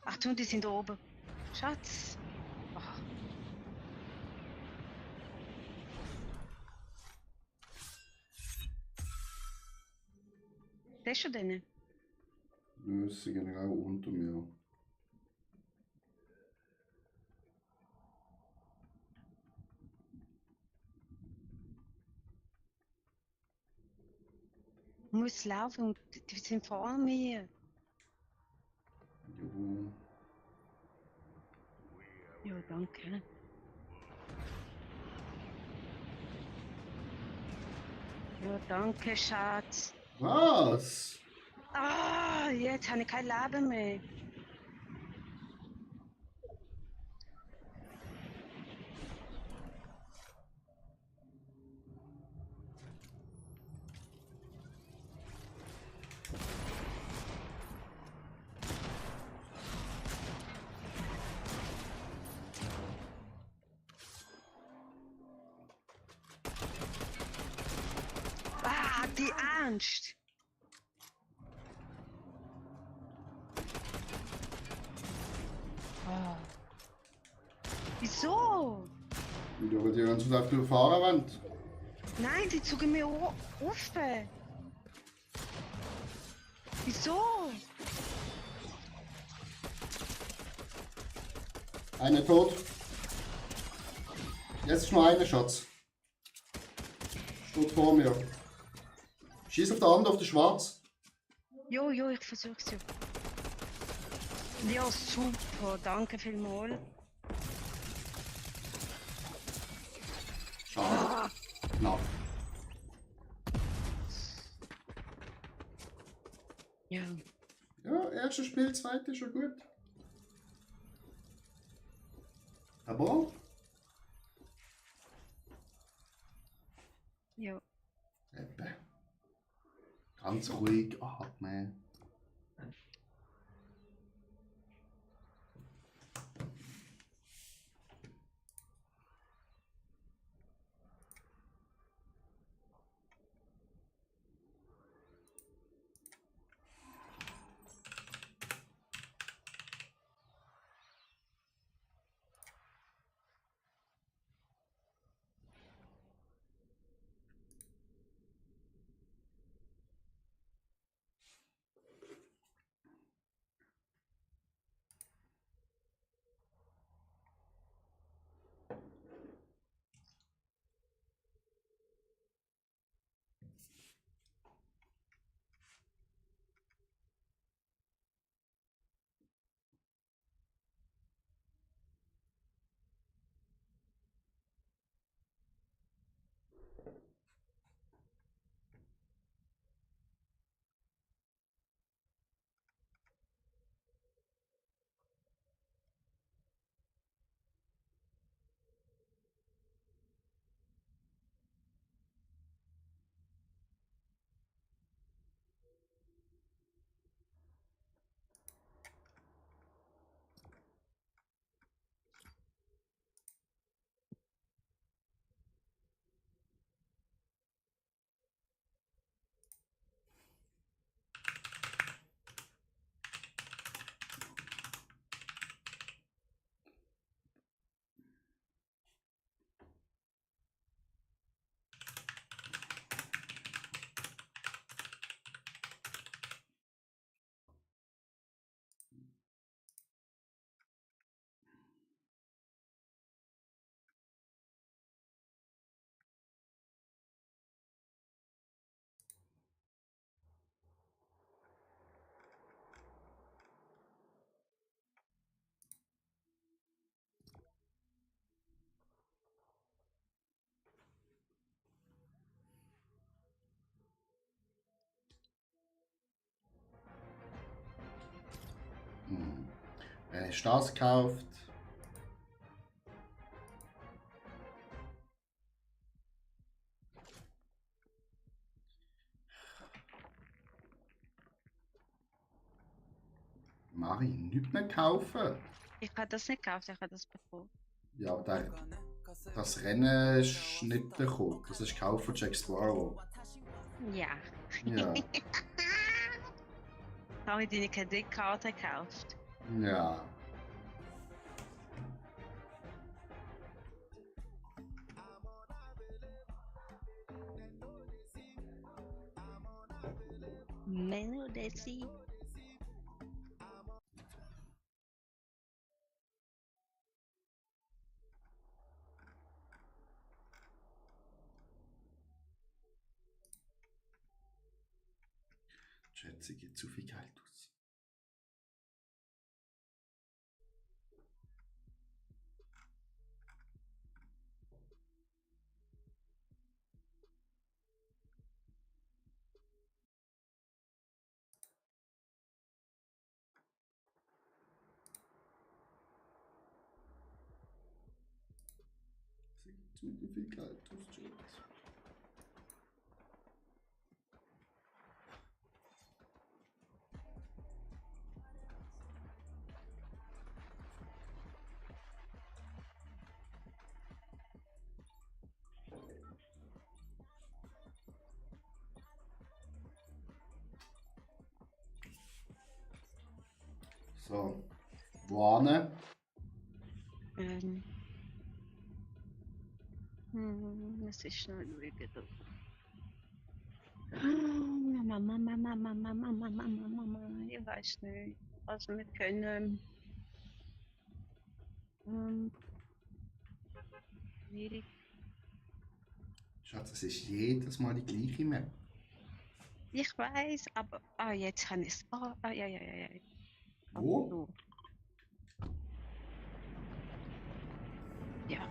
Achtung, die sind da oben. Schatz. Der ist schon drin. Nö, sie sind genau unter mir. Muss laufen und die sind vor mir. Jo. Ja, danke. Ja, danke, Schatz. Was? Ah, jetzt habe ich kein Leben mehr. Ah, die Angst. Ah. Wieso? Ja, aber die ganze Zeit auf der Fahrerwand. Nein, die zogen mir auf. Wieso? Einer tot. Jetzt ist nur einer, Schatz. Steht vor mir. Schieß auf den anderen, auf den Schwarz. Jo, ich versuch's ja. Ja, super, danke vielmals. Schade. Knapp. Ja, Ja, erstes Spiel, zweites schon gut. Aber ja. eben. Ganz ruhig atmen. Wer ist das gekauft? Mari, nichts mehr kaufen. Ich habe das nicht gekauft, ich habe das bekommen. Ja, aber das Rennen ist nicht gekommen. Das ist gekauft von Jack Sparrow. Ja. Ja, Habe ich deine Kreditkarte gekauft? ja. Melodessi. Schätze, geht zu viel Geld aus. Sie gibt zu viel Geld aus, Schätze. So, wohin? Ähm. Muss ich schnell schauen. Ich weiß nicht. Also wir können schwierig. Schatz, es ist jedes Mal die gleiche Map. Ich weiß, aber jetzt kann ich es. Ja. Wo? So. Ja.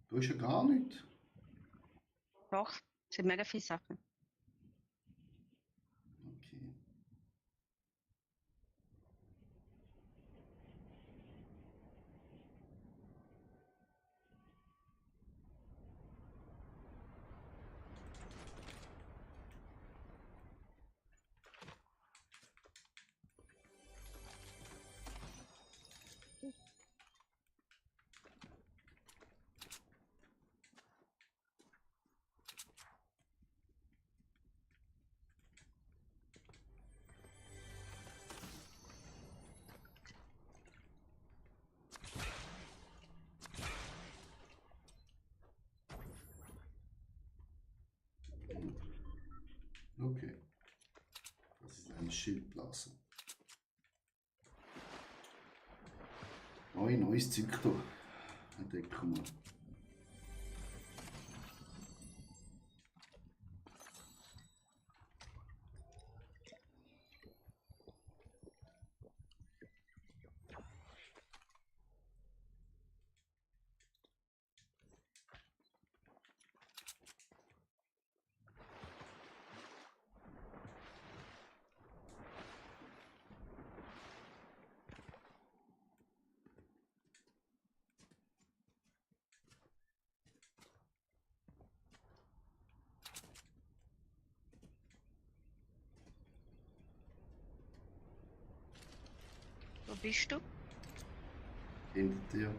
Du hast ja gar nichts. Doch, es sind mega viele Sachen. Okay. Okay. Das ist eine Schildblase. Neues Zeug da. Entdecken wir. Wo bist du? Hinter dir.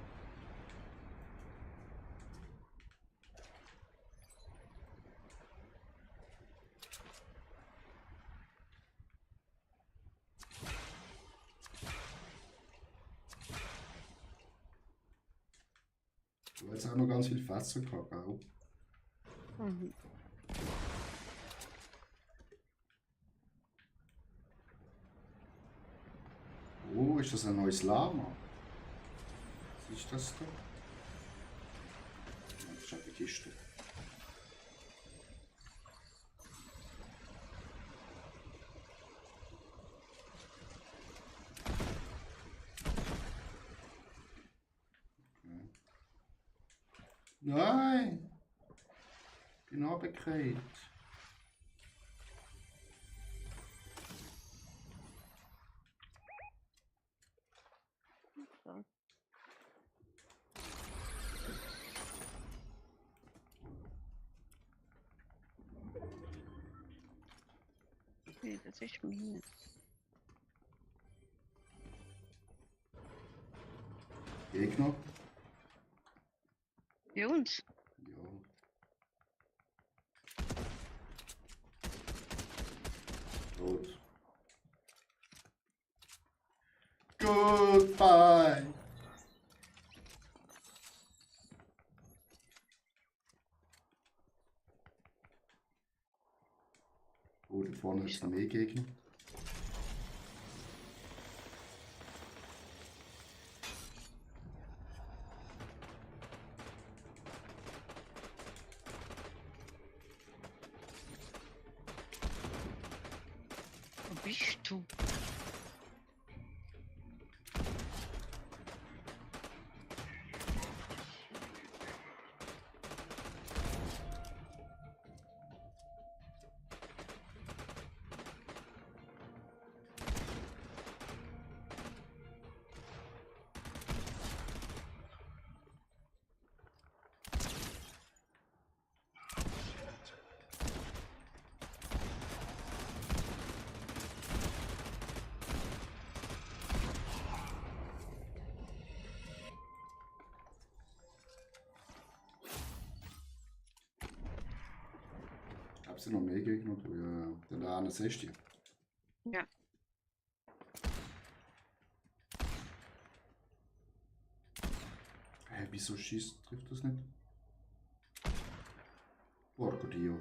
Du hast auch noch ganz viel Fässer gehabt, gell? Mhm. Oh, ist das ein neues Lama? Was ist das da? Ja, das ist eine Kiste. Okay. Nein! Bin runtergefallen. So. Okay, das ist meine. Gegner? Für uns? Ja. Tot. Goodbye. Oh, da vorne ist noch mehr Gegner. Wo bist du? Gab es noch mehr Gegner? Ja, dann da eine 60. Ja. Hä, wieso schießt, trifft das nicht? Porco Dio.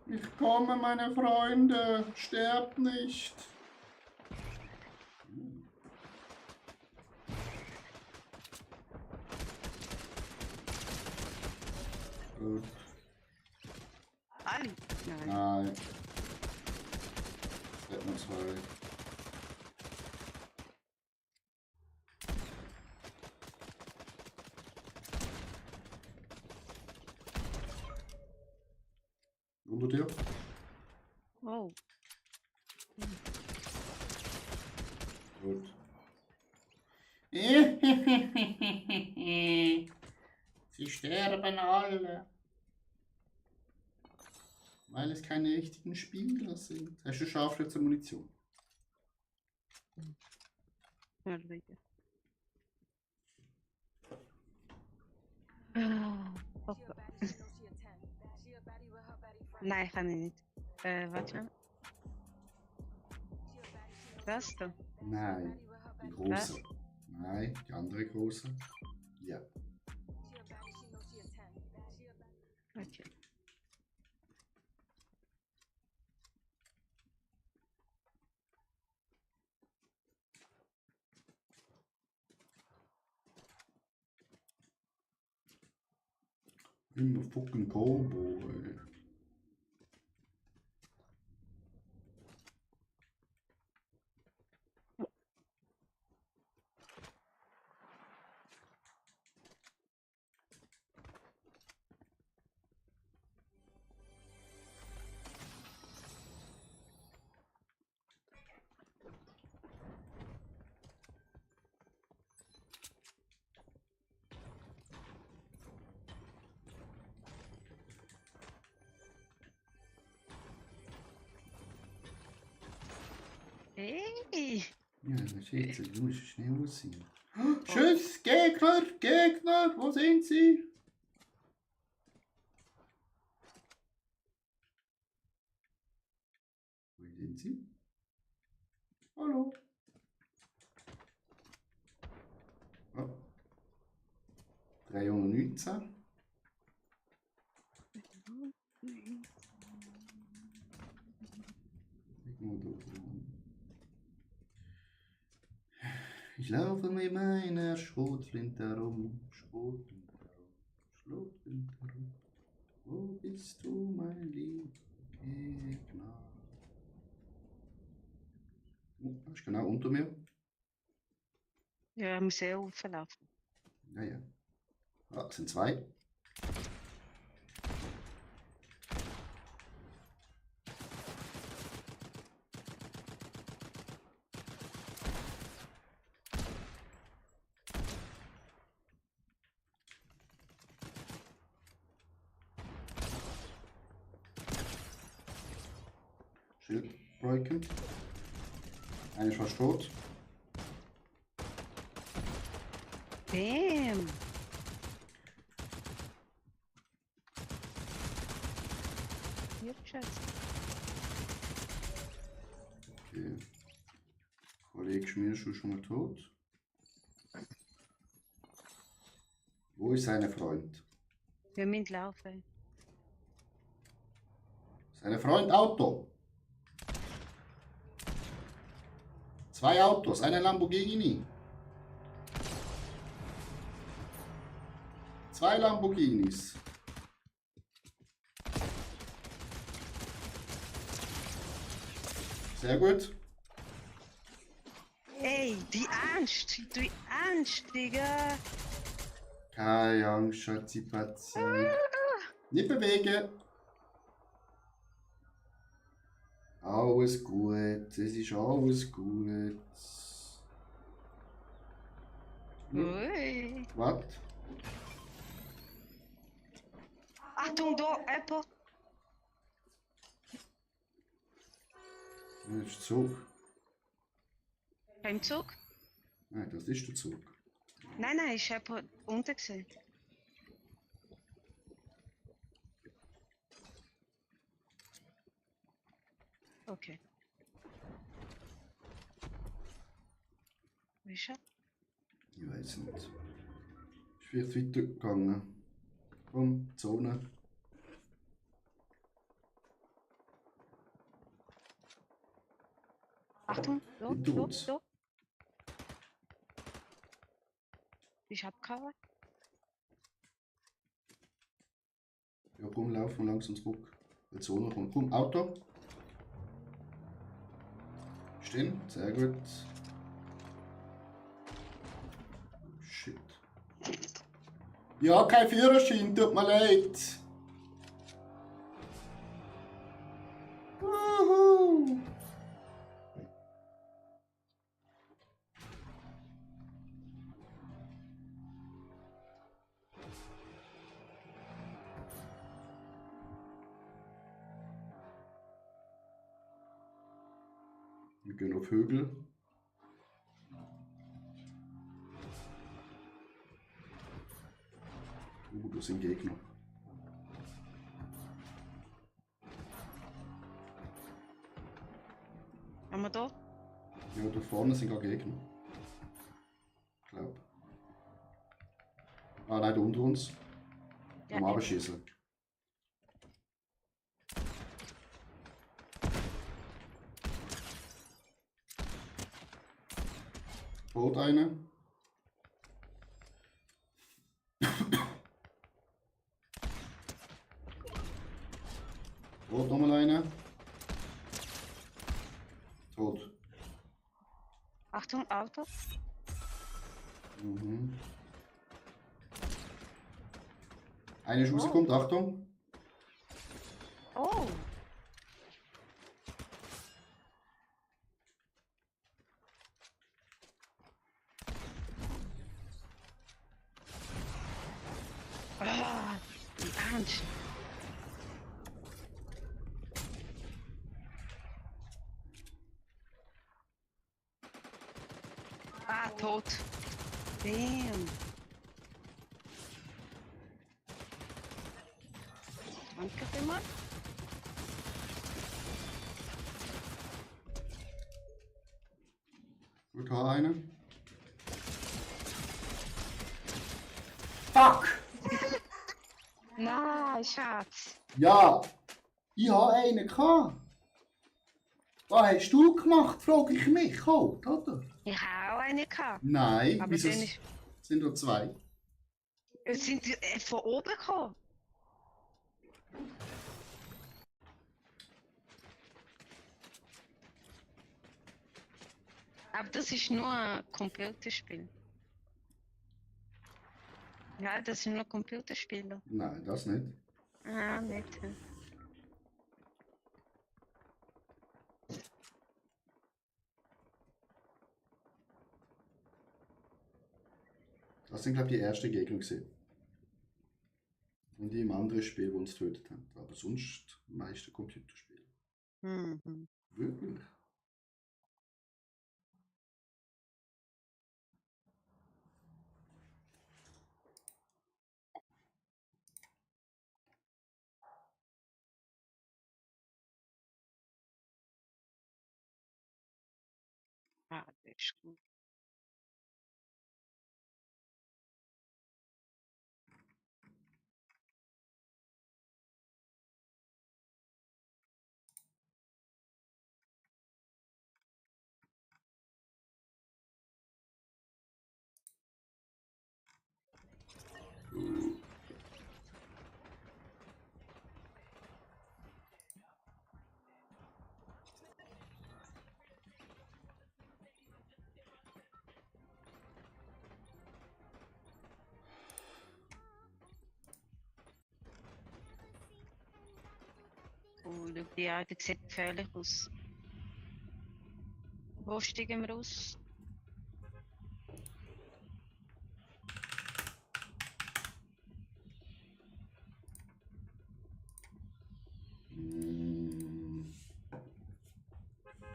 Ich komme, meine Freunde, sterbt nicht. Gut. Ali? Nein. Nein. Das hat man zwei. Unter dir? Oh. Gut. Sie sterben alle. Weil es keine richtigen Spieler sind. Hast du Scharfschützenmunition? Ja, sicher. Ah, okay. Nein, kann ich nicht. Warte. Das da? Nein. Die große. Nein, die andere große. Ja. Okay. Immer fucking Cowboy. Hey! Ja, das ist jetzt, du musst schnell sein. Tschüss, Gegner, Gegner, wo sind sie? Wo sind sie? Hallo? Oh. 319. Ich laufe mit meiner Schrotflinte herum, Schrotflinte herum, Schrotflinte herum. Wo bist du, mein lieber Gegner? Oh, das ist genau unter mir. Ja, muss sehr auflaufen. Ja, ja. Ah, es sind zwei. Schild breaken. Einer ist fast tot. Bam! hier geschätzt. Okay. Kollege Schmier ist schon mal tot. Wo ist sein Freund? Wir müssen laufen. Sein Freund Auto. 2 Autos, eine Lamborghini. 2 Lamborghinis. Sehr gut. Ey, die Angst, Digga. Keine Angst, Schatzi-Patzi. Nicht bewegen. Alles gut, es ist alles gut. Ui. Was? Achtung, da, Apple. Das ist der Zug. Beim Zug? Nein, das ist der Zug. Nein, ich habe unten gesehen. Okay. Wie ist er? Ich weiß nicht. Ist vielleicht weitergegangen. Komm, Zone. Achtung, da, Hinter da, uns. da. Ich hab Cover. Ja, komm, lauf mal langsam zurück. Die Zone kommt. Komm, Auto. Stehen, sehr gut. Shit. Ja, kein Führerschein, tut mir leid. Wuhu. Wir gehen auf Hügel. Das sind Gegner. Haben wir da? Ja, da vorne sind gar Gegner. Ich glaube. Ah nein, da unter uns. Ja, Am eben. Abschießen. Tot eine. Tot nochmal eine. Tot. Achtung, Auto. Mhm. Eine ist rausgekommen, Achtung. Oh. Ah, die Angst. Ah, tot. Damn. Danke vielmals. Gut, hau eine. Fuck! Nein, Schatz. Ja! Ich habe einen gehabt. Was hast du gemacht, frage ich mich halt, oder? Ich habe auch eine gehabt. Nein, Aber wieso dann ist, sind da 2? sind die von oben gekommen. Aber das ist nur ein Computerspiel. Ja, das sind nur Computerspiele. Nein, das nicht. Ah, nicht. Das sind, glaube ich, die ersten Gegner gewesen. Und die im anderen Spiel, die uns getötet haben. Aber sonst die meisten Computerspiele. Mhm. Wirklich? Ah, das ist gut. Oh, schau, die Erde sieht gefährlich aus. Wo steigen wir aus?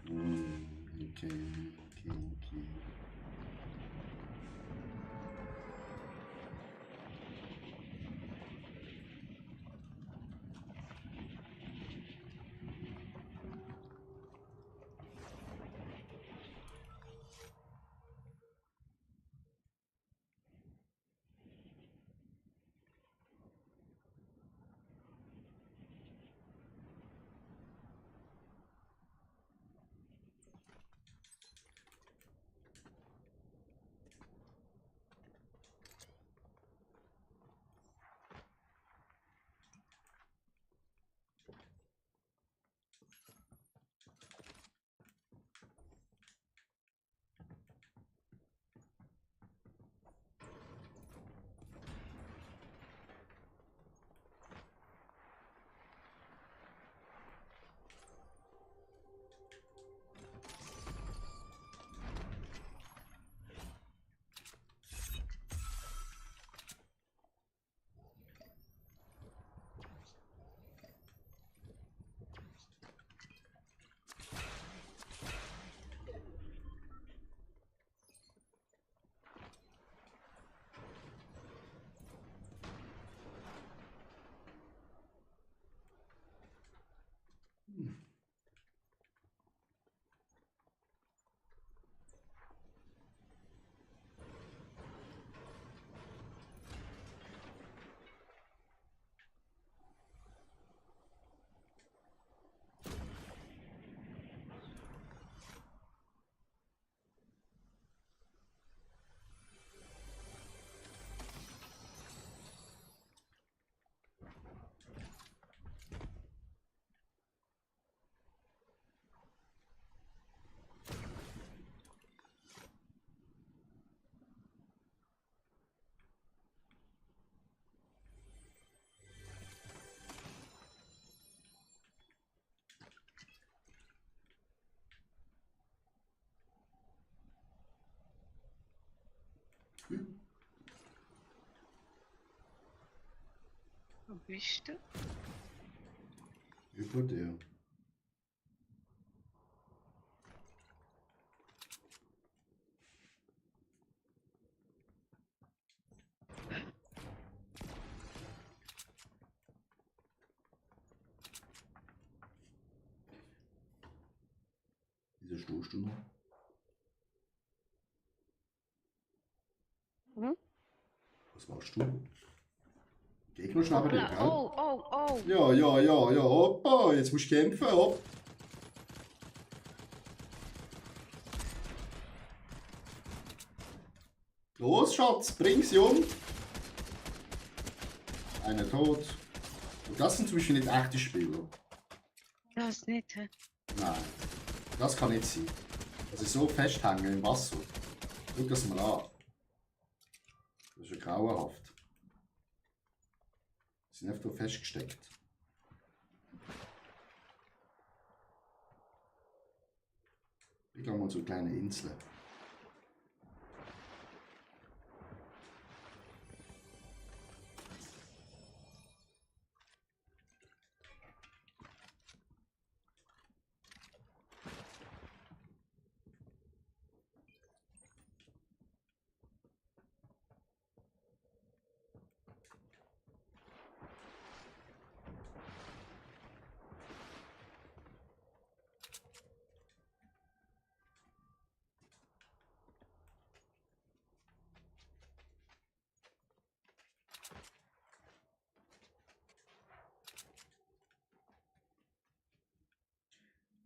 Mm. Okay, okay, okay. Wo bist du? Über dir. Wieso stehst du noch? Hm? Was machst du? Gegner schnappen dich, gell? Oh, oh, oh! Ja, ja, ja, ja, hoppa, jetzt musst du kämpfen, hopp. Los, Schatz, bring sie um. Einer tot. Und das sind zum Beispiel nicht echte Spieler. Das nicht, hä? Nein, das kann nicht sein. Also so festhängen im Wasser. Schau das mal an. Das ist ja grauenhaft. Sie sind einfach nur festgesteckt. Ich glaube mal so kleine Inseln.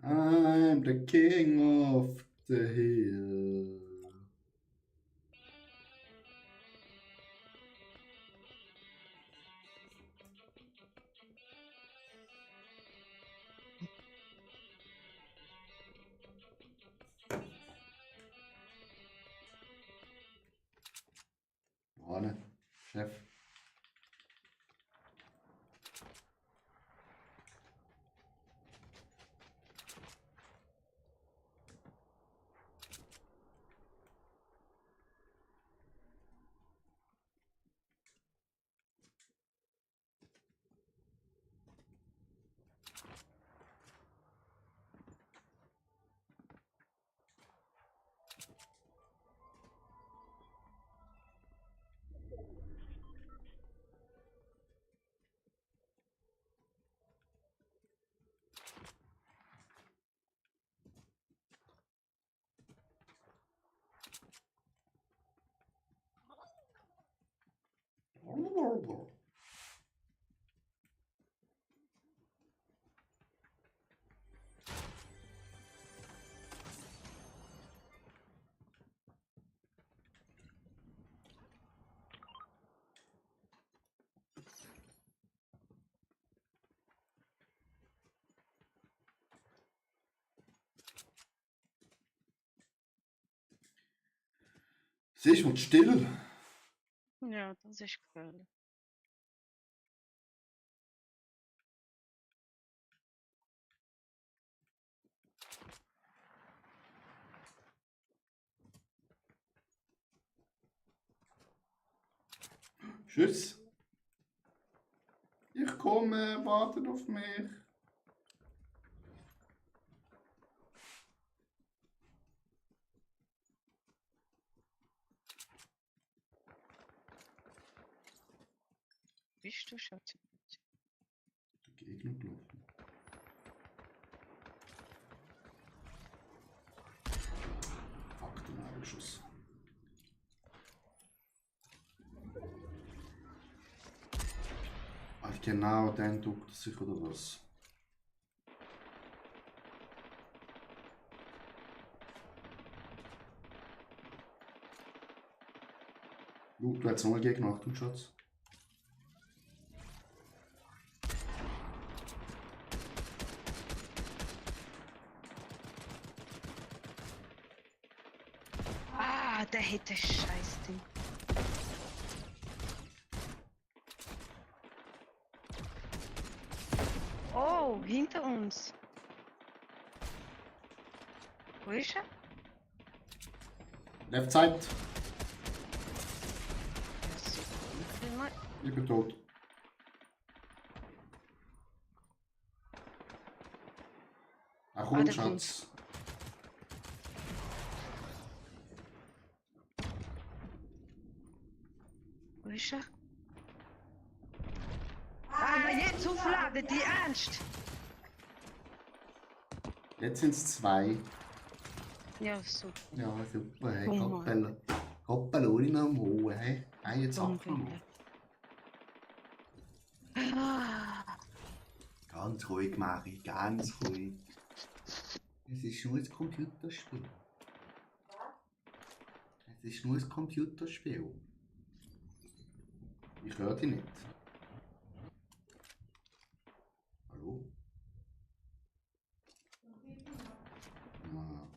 I'm the king of the hill. Anne, Chef. Siehst du, still. Ja, das ist gefährlich. Tschüss. Ich komme, wartet auf mich. Bist du, Schatz? Der Gegner gelaufen. Fuck, den Ausschuss. Ach, genau, den duckt er sich oder was? Du hast nochmal Gegner, Achtung, Schatz. Ah, der hätte Scheißding. Oh, hinter uns. Wo ist er? Left side. Ja, super. Nein. Ich bin tot. Ach komm, der Schatz. Wo ist er? Ah, jetzt aufladen, die Ernst! Jetzt sind es 2. Ja, super. Ja, super, hey, Oh Mann. Kappella. Kappelloni noch am Hohen, hey. Hey, jetzt ab noch. Bombe. Ah, Ganz ruhig, Mari, ganz ruhig. Es ist nur ein Computerspiel. Es ist nur ein Computerspiel. Ich höre dich nicht. Hallo? Ah.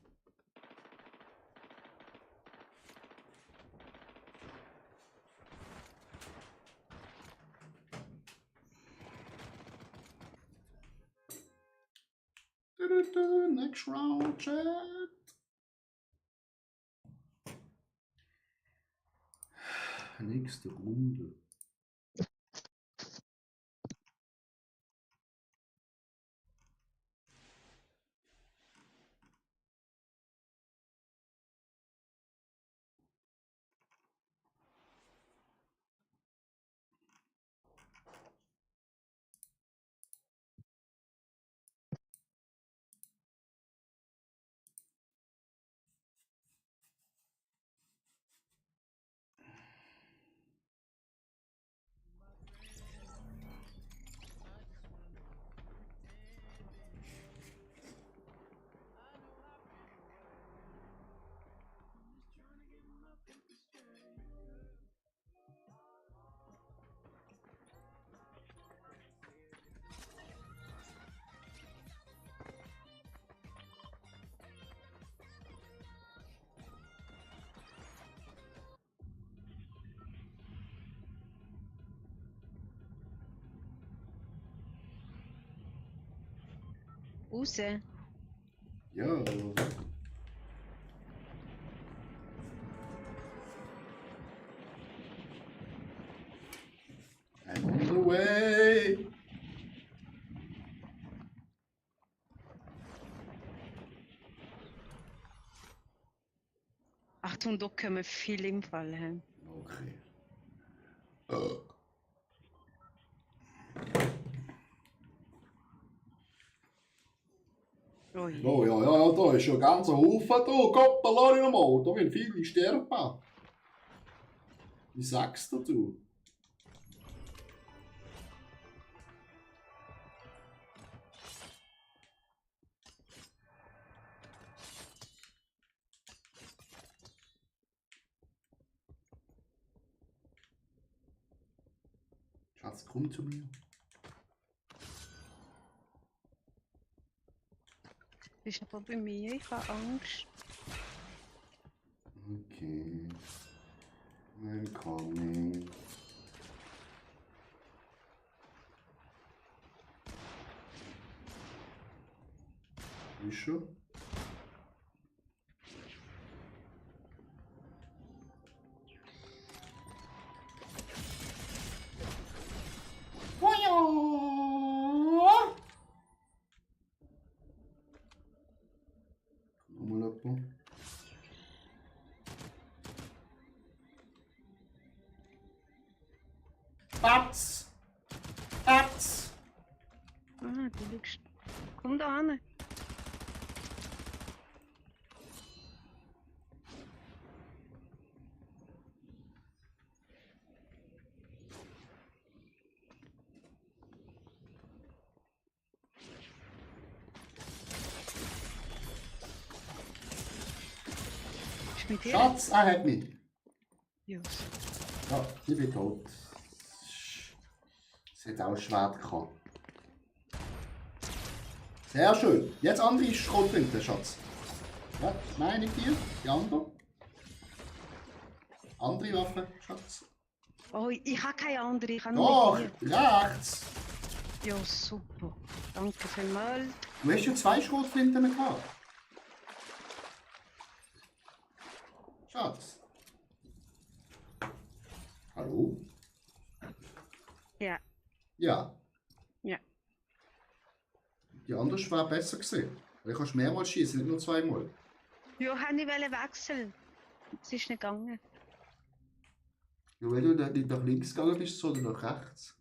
Next round, chat. Nächste Runde. Raus. Ja. I'm on the way. Achtung, da kommen viele im Fall. He. Okay. Oh je. Oh, ja, da ist ja ganz ein Haufen da. Gott, da lass ich noch mal. Da werden viele sterben. Wie sagst du? Schatz, komm zu mir. Bist aber bei mir, ich habe Angst. Okay. I'm coming. Wie schon? Feuer! Nochmal jemand. Batz! Batz! Ah, du liegst. Komm da hin. Ist mit dir? Schatz, er hat mich. Jos. Ja, ich bin tot. Es hat auch Schwert gehabt. Sehr schön. Jetzt andere Schrotflinte, Schatz. Ja, meine ich dir. Die andere. Andere Waffe, Schatz. Oh, ich habe keine andere, ich habe Doch, nur die. rechts. Ja, super. Danke vielmals. Du hast ja 2 Schrotflinten gehabt. Schatz. Hallo? Ja. Ja. Ja. Die andere wäre besser gewesen. Weil du kannst mehrmals schießen, nicht nur 2-mal. Ja, habe ich wechseln. Es ist nicht gegangen. Ja, wenn du nicht nach links gegangen bist, sondern nach rechts.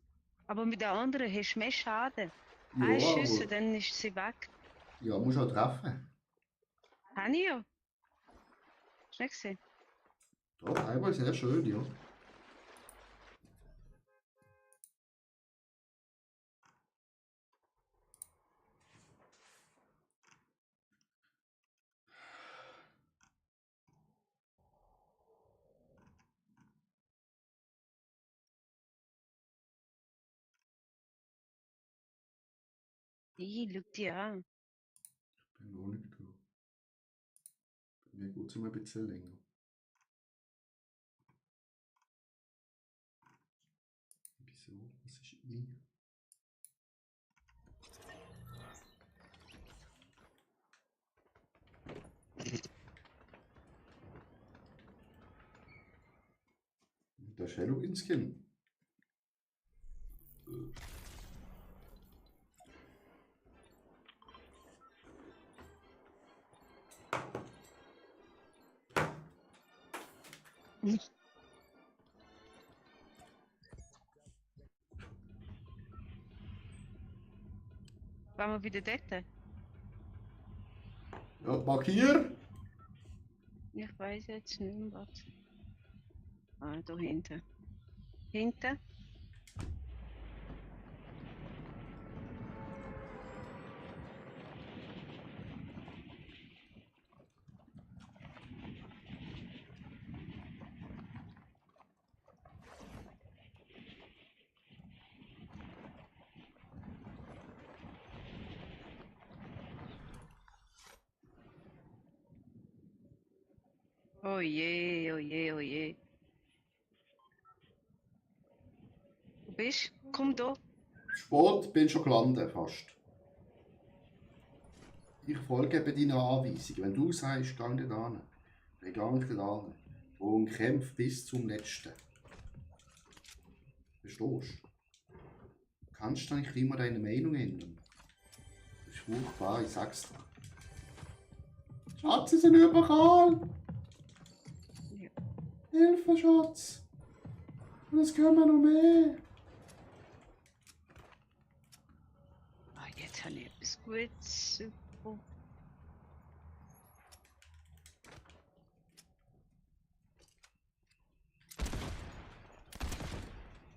Aber mit der anderen hast du mehr Schaden. Ja, Ein Schüsse, aber... dann ist sie weg. Ja, musst auch treffen. Habe ich ja. Hast du nicht gesehen? Doch, einmal sehr schön, ja. Schau die an. Ich bin noch nicht da. Bei mir geht es immer ein bisschen länger. Wieso? Was ist I? Der Halloween-Skin. Waren wir wieder dort? Ja, markier! Ich weiß jetzt nicht mehr was. Ah, da hinten. Hinten? Oh je, oh je, oh je. Du bist? Komm da. Sport, bin schon gelandet fast. Ich folge eben deiner Anweisung. Wenn du sagst, geh nicht an, dann geh ich nicht an. Und kämpf bis zum Letzten. Verstehst du? Kannst du nicht immer deine Meinung ändern? Das ist furchtbar, ich sag's dir. Schatz, sie sind überall! Ja. Hilfe, Schatz! Und es kommen noch mehr! Ah, jetzt habe ich etwas Gutes. Super.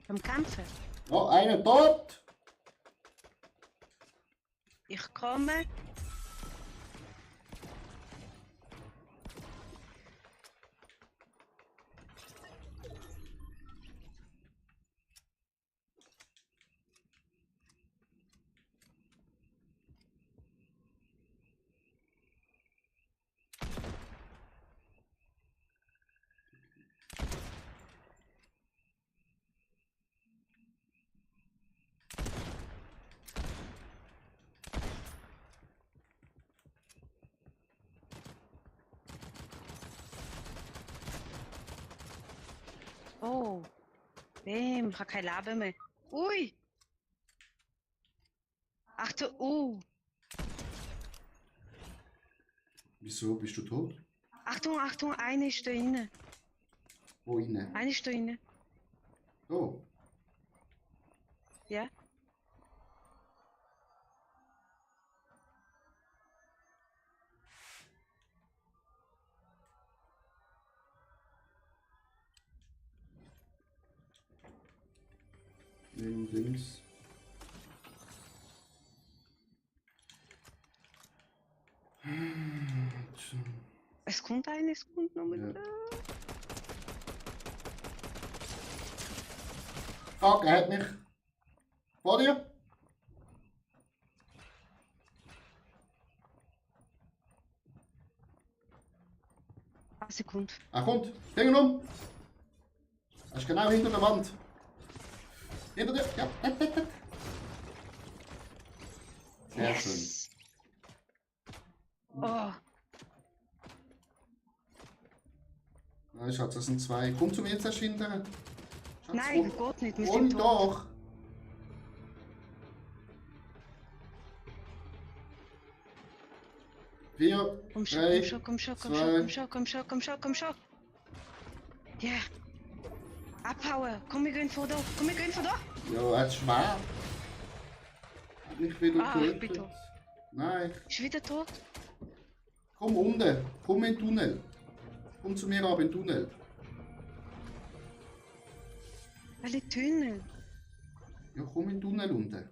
Beim Kämpfen. Noch einer tot! Ich komme. Oh, Bäm, ich habe kein Leben mehr. Ui! Achtung, Wieso bist du tot? Achtung, Achtung, einer ist da rein. Wo inne? Einer ist da rein. Oh, Ja? neben links. Es kommt einer, es kommt noch mit. Ja. Fuck, er hat mich. Vor dir? Eine Sekunde. Er kommt. Ding um. Er ist genau hinter der Wand. Hinter dir. Ja, Sehr schön. Yes! Oh, Nein, Schatz, das sind zwei. Komm zu mir zuerst hinterher. Schatz, nein, geht nicht, wir hol sind mich tot. doch. Vier, Komm schon, drei, komm schon, komm schon, komm zwei. schon, komm schon, komm schon, komm schon, komm schon. Ja. Abhauen. Komm, wir gehen von da. Komm, wir gehen von da. Ja, er hat schwer. Hat mich wieder Ah, ich bin getötet. tot. Nein, Ist wieder tot? komm unten. Komm in den Tunnel. Komm zu mir ab in den Tunnel. Alle Tunnel. Ja, komm in den Tunnel unten.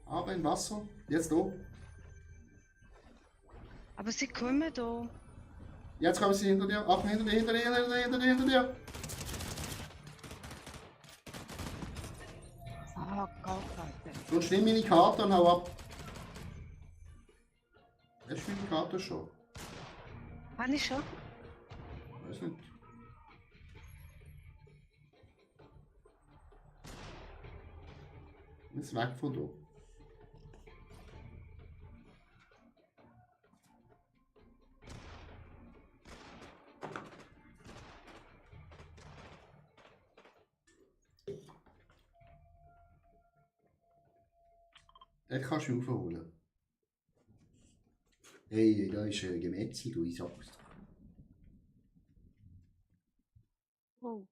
Aber im Wasser. Jetzt da. Aber sie kommen da. Jetzt kommen sie hinter dir. Achtung, hinter dir, hinter dir, hinter dir, hinter dir, hinter dir. Oh Gott, Alter. Sonst nimm meine Karte und hau ab. Hast du meine Karte schon? Habe ich schon? Weiß nicht. Jetzt weg von da. Den kannst du mich aufholen. Hey, da ist ein Gemetzel, du, ich sag's. Oh.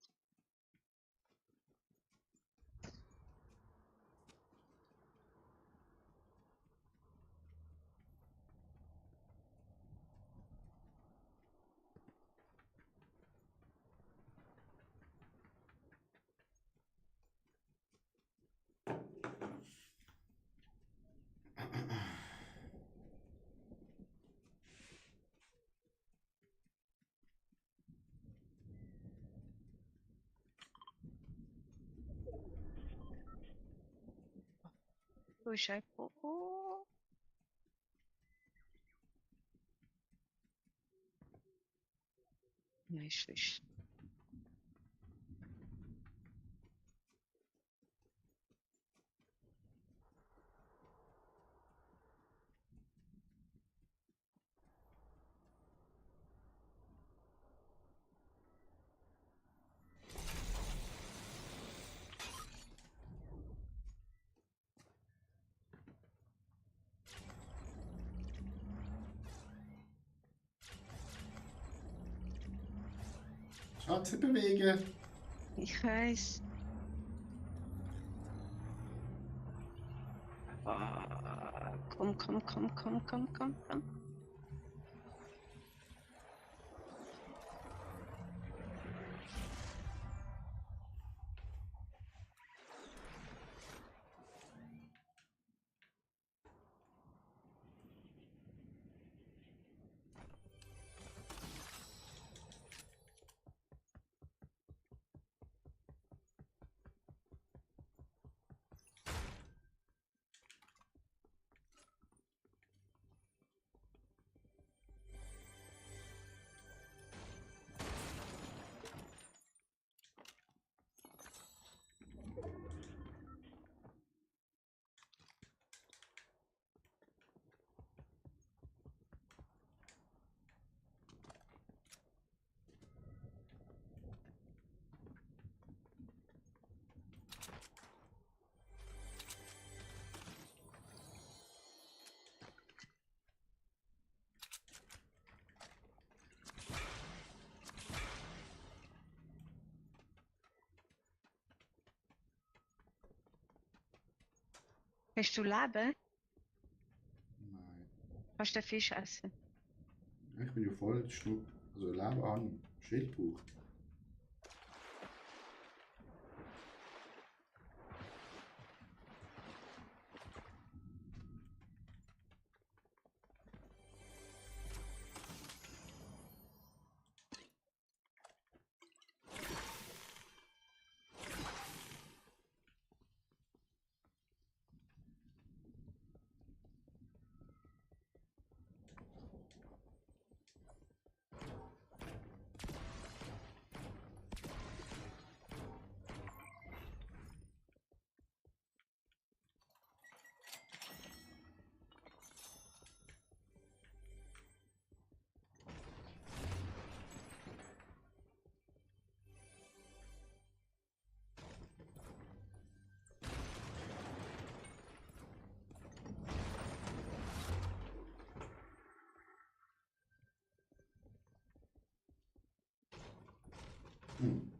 Wo ist er? Oh. Nein, ist. Katze bewegen. Ich weiß. Komm, komm, komm, komm, komm, komm, komm. Hast du Leben? Nein. Kannst du den Fisch essen? Ich bin ja voll Schnupp. Also Leben an. Schildbuch. Hm.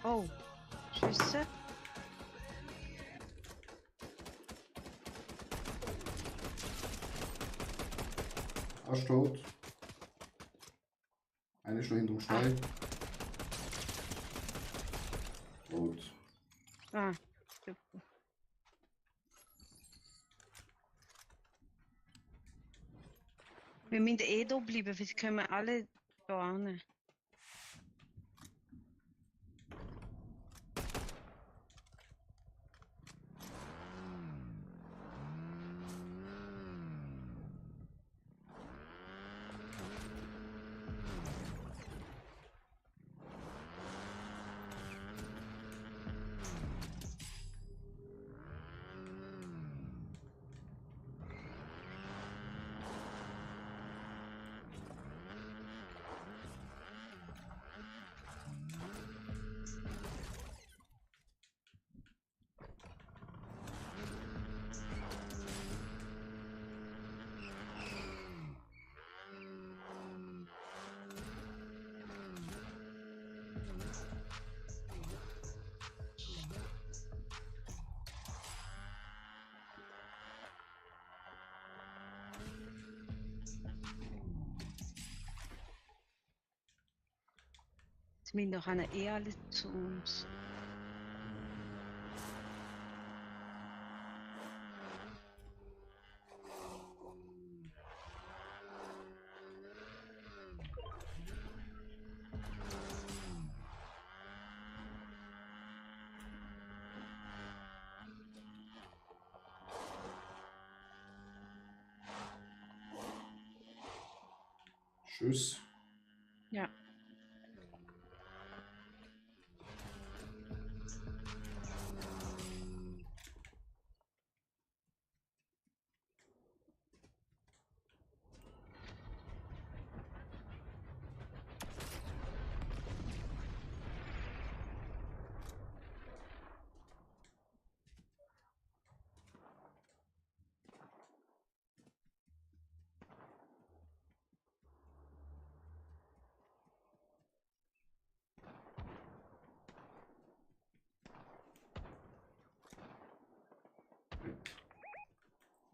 Oh, Schüsse. Arsch tot. Eine ist noch hinterm Stein. Tot. Ah, super. Wir müssen eh da bleiben, weil sie kommen alle da hin. Jetzt müssen doch alle zu uns. Tschüss. Ja.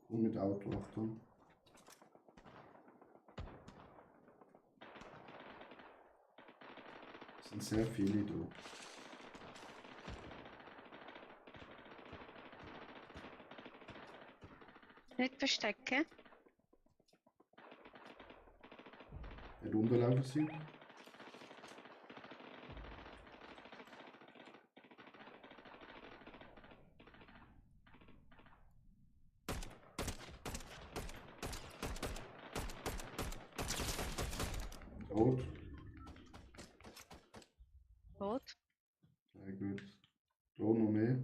Und mit Auto, Achtung. Es sind sehr viele da. Nicht verstecken. Nicht unterlaufen sind. Rot. Rot. Sehr gut. Da noch mehr.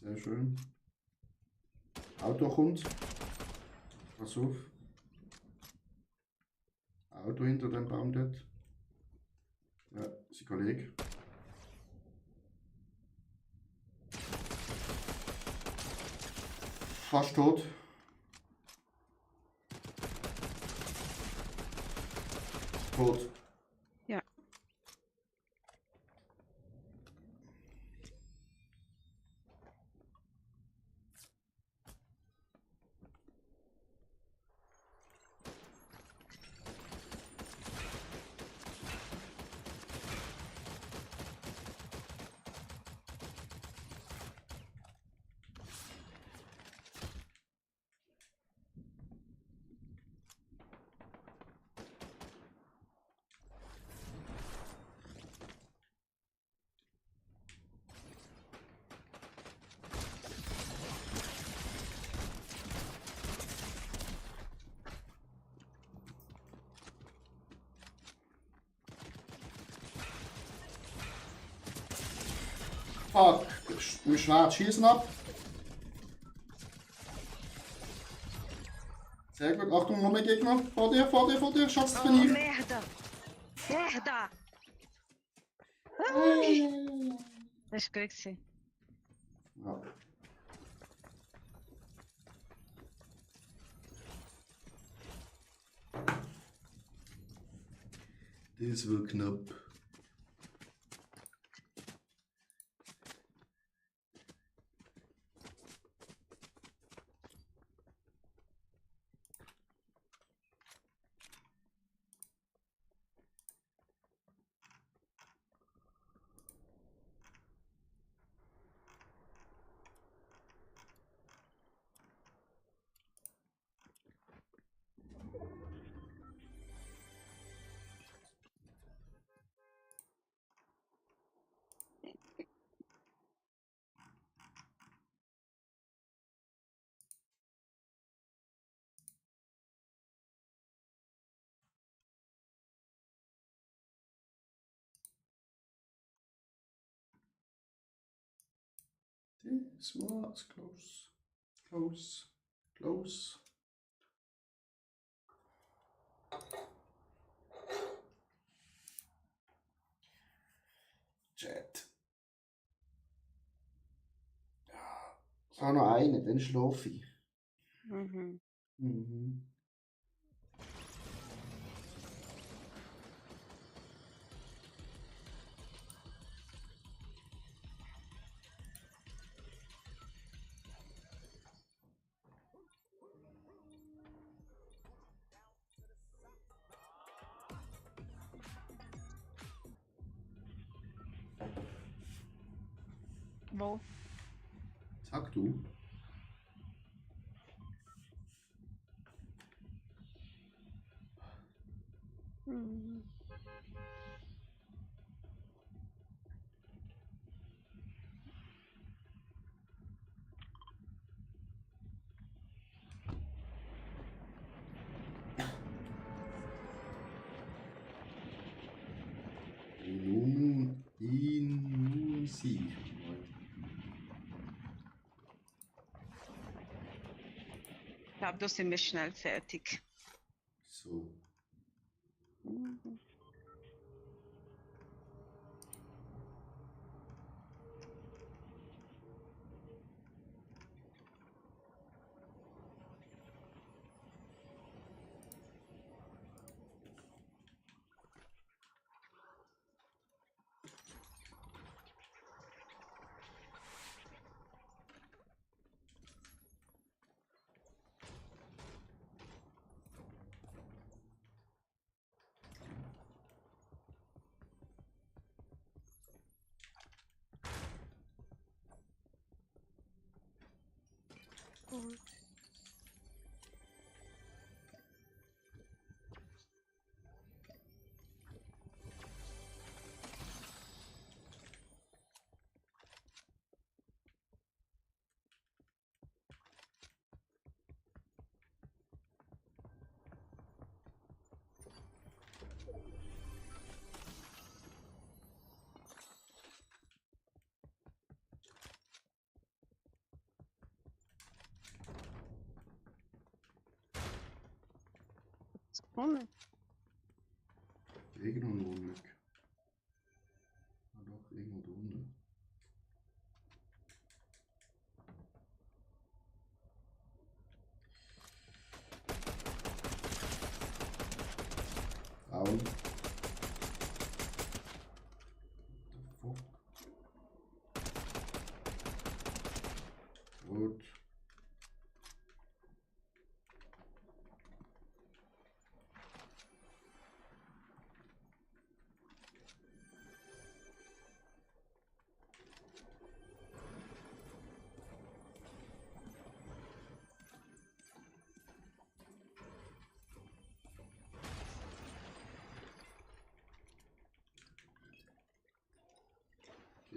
Sehr schön. Auto kommt. Pass auf. Auto hinter dem Baum dort. Ja, sein Kollege. Fast tot. Tot. Ja. Fuck. Mit Schwert schießen ab. Sehr gut. Achtung, noch mehr Gegner. Vor dir, vor dir, vor dir. Schatz, das Oh, bin ich. merda! Merda! Das ist gut gewesen. Ja. Das wird knapp. This was close. Close. Close. Chat. So, noch eine, dann schlafe ich. Mhm. Mhm. Wo? Sag du. Hm. Immunisiv. Ich glaube, da sind wir schnell fertig. So. Mhm. Gut. Sekunde. Irgendwo ein Unglück. Ah, doch, irgendwo drunter. Au. What the fuck? Gut.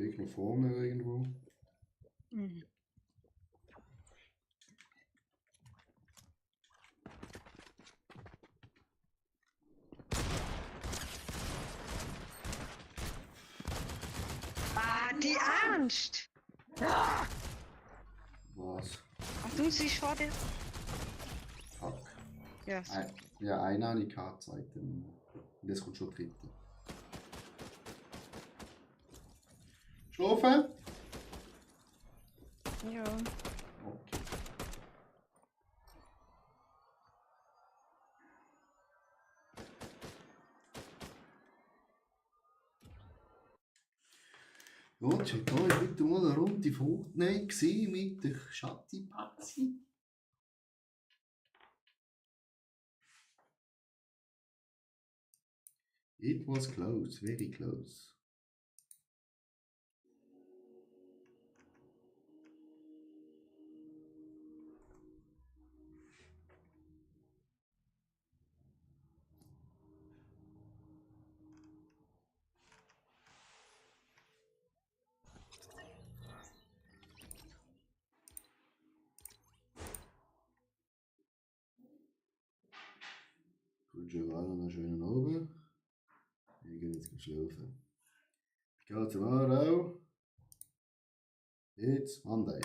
Gegner vor mir irgendwo. Mhm. Ah, die Angst! Ah, Was? ach, du siehst vor dir? Fuck. Ja, so. Ja, eine habe ich keine Zeit. Und jetzt kommt schon die dritte. Schlafen? Ja. Okay. Ja, das war wieder mal eine runde Fortnite gewesen mit der Schattipazi. It was close, very close. Wünsche euch allen einen schönen Abend. Wir gehen jetzt schlafen. Ciao, tomorrow. It's Monday.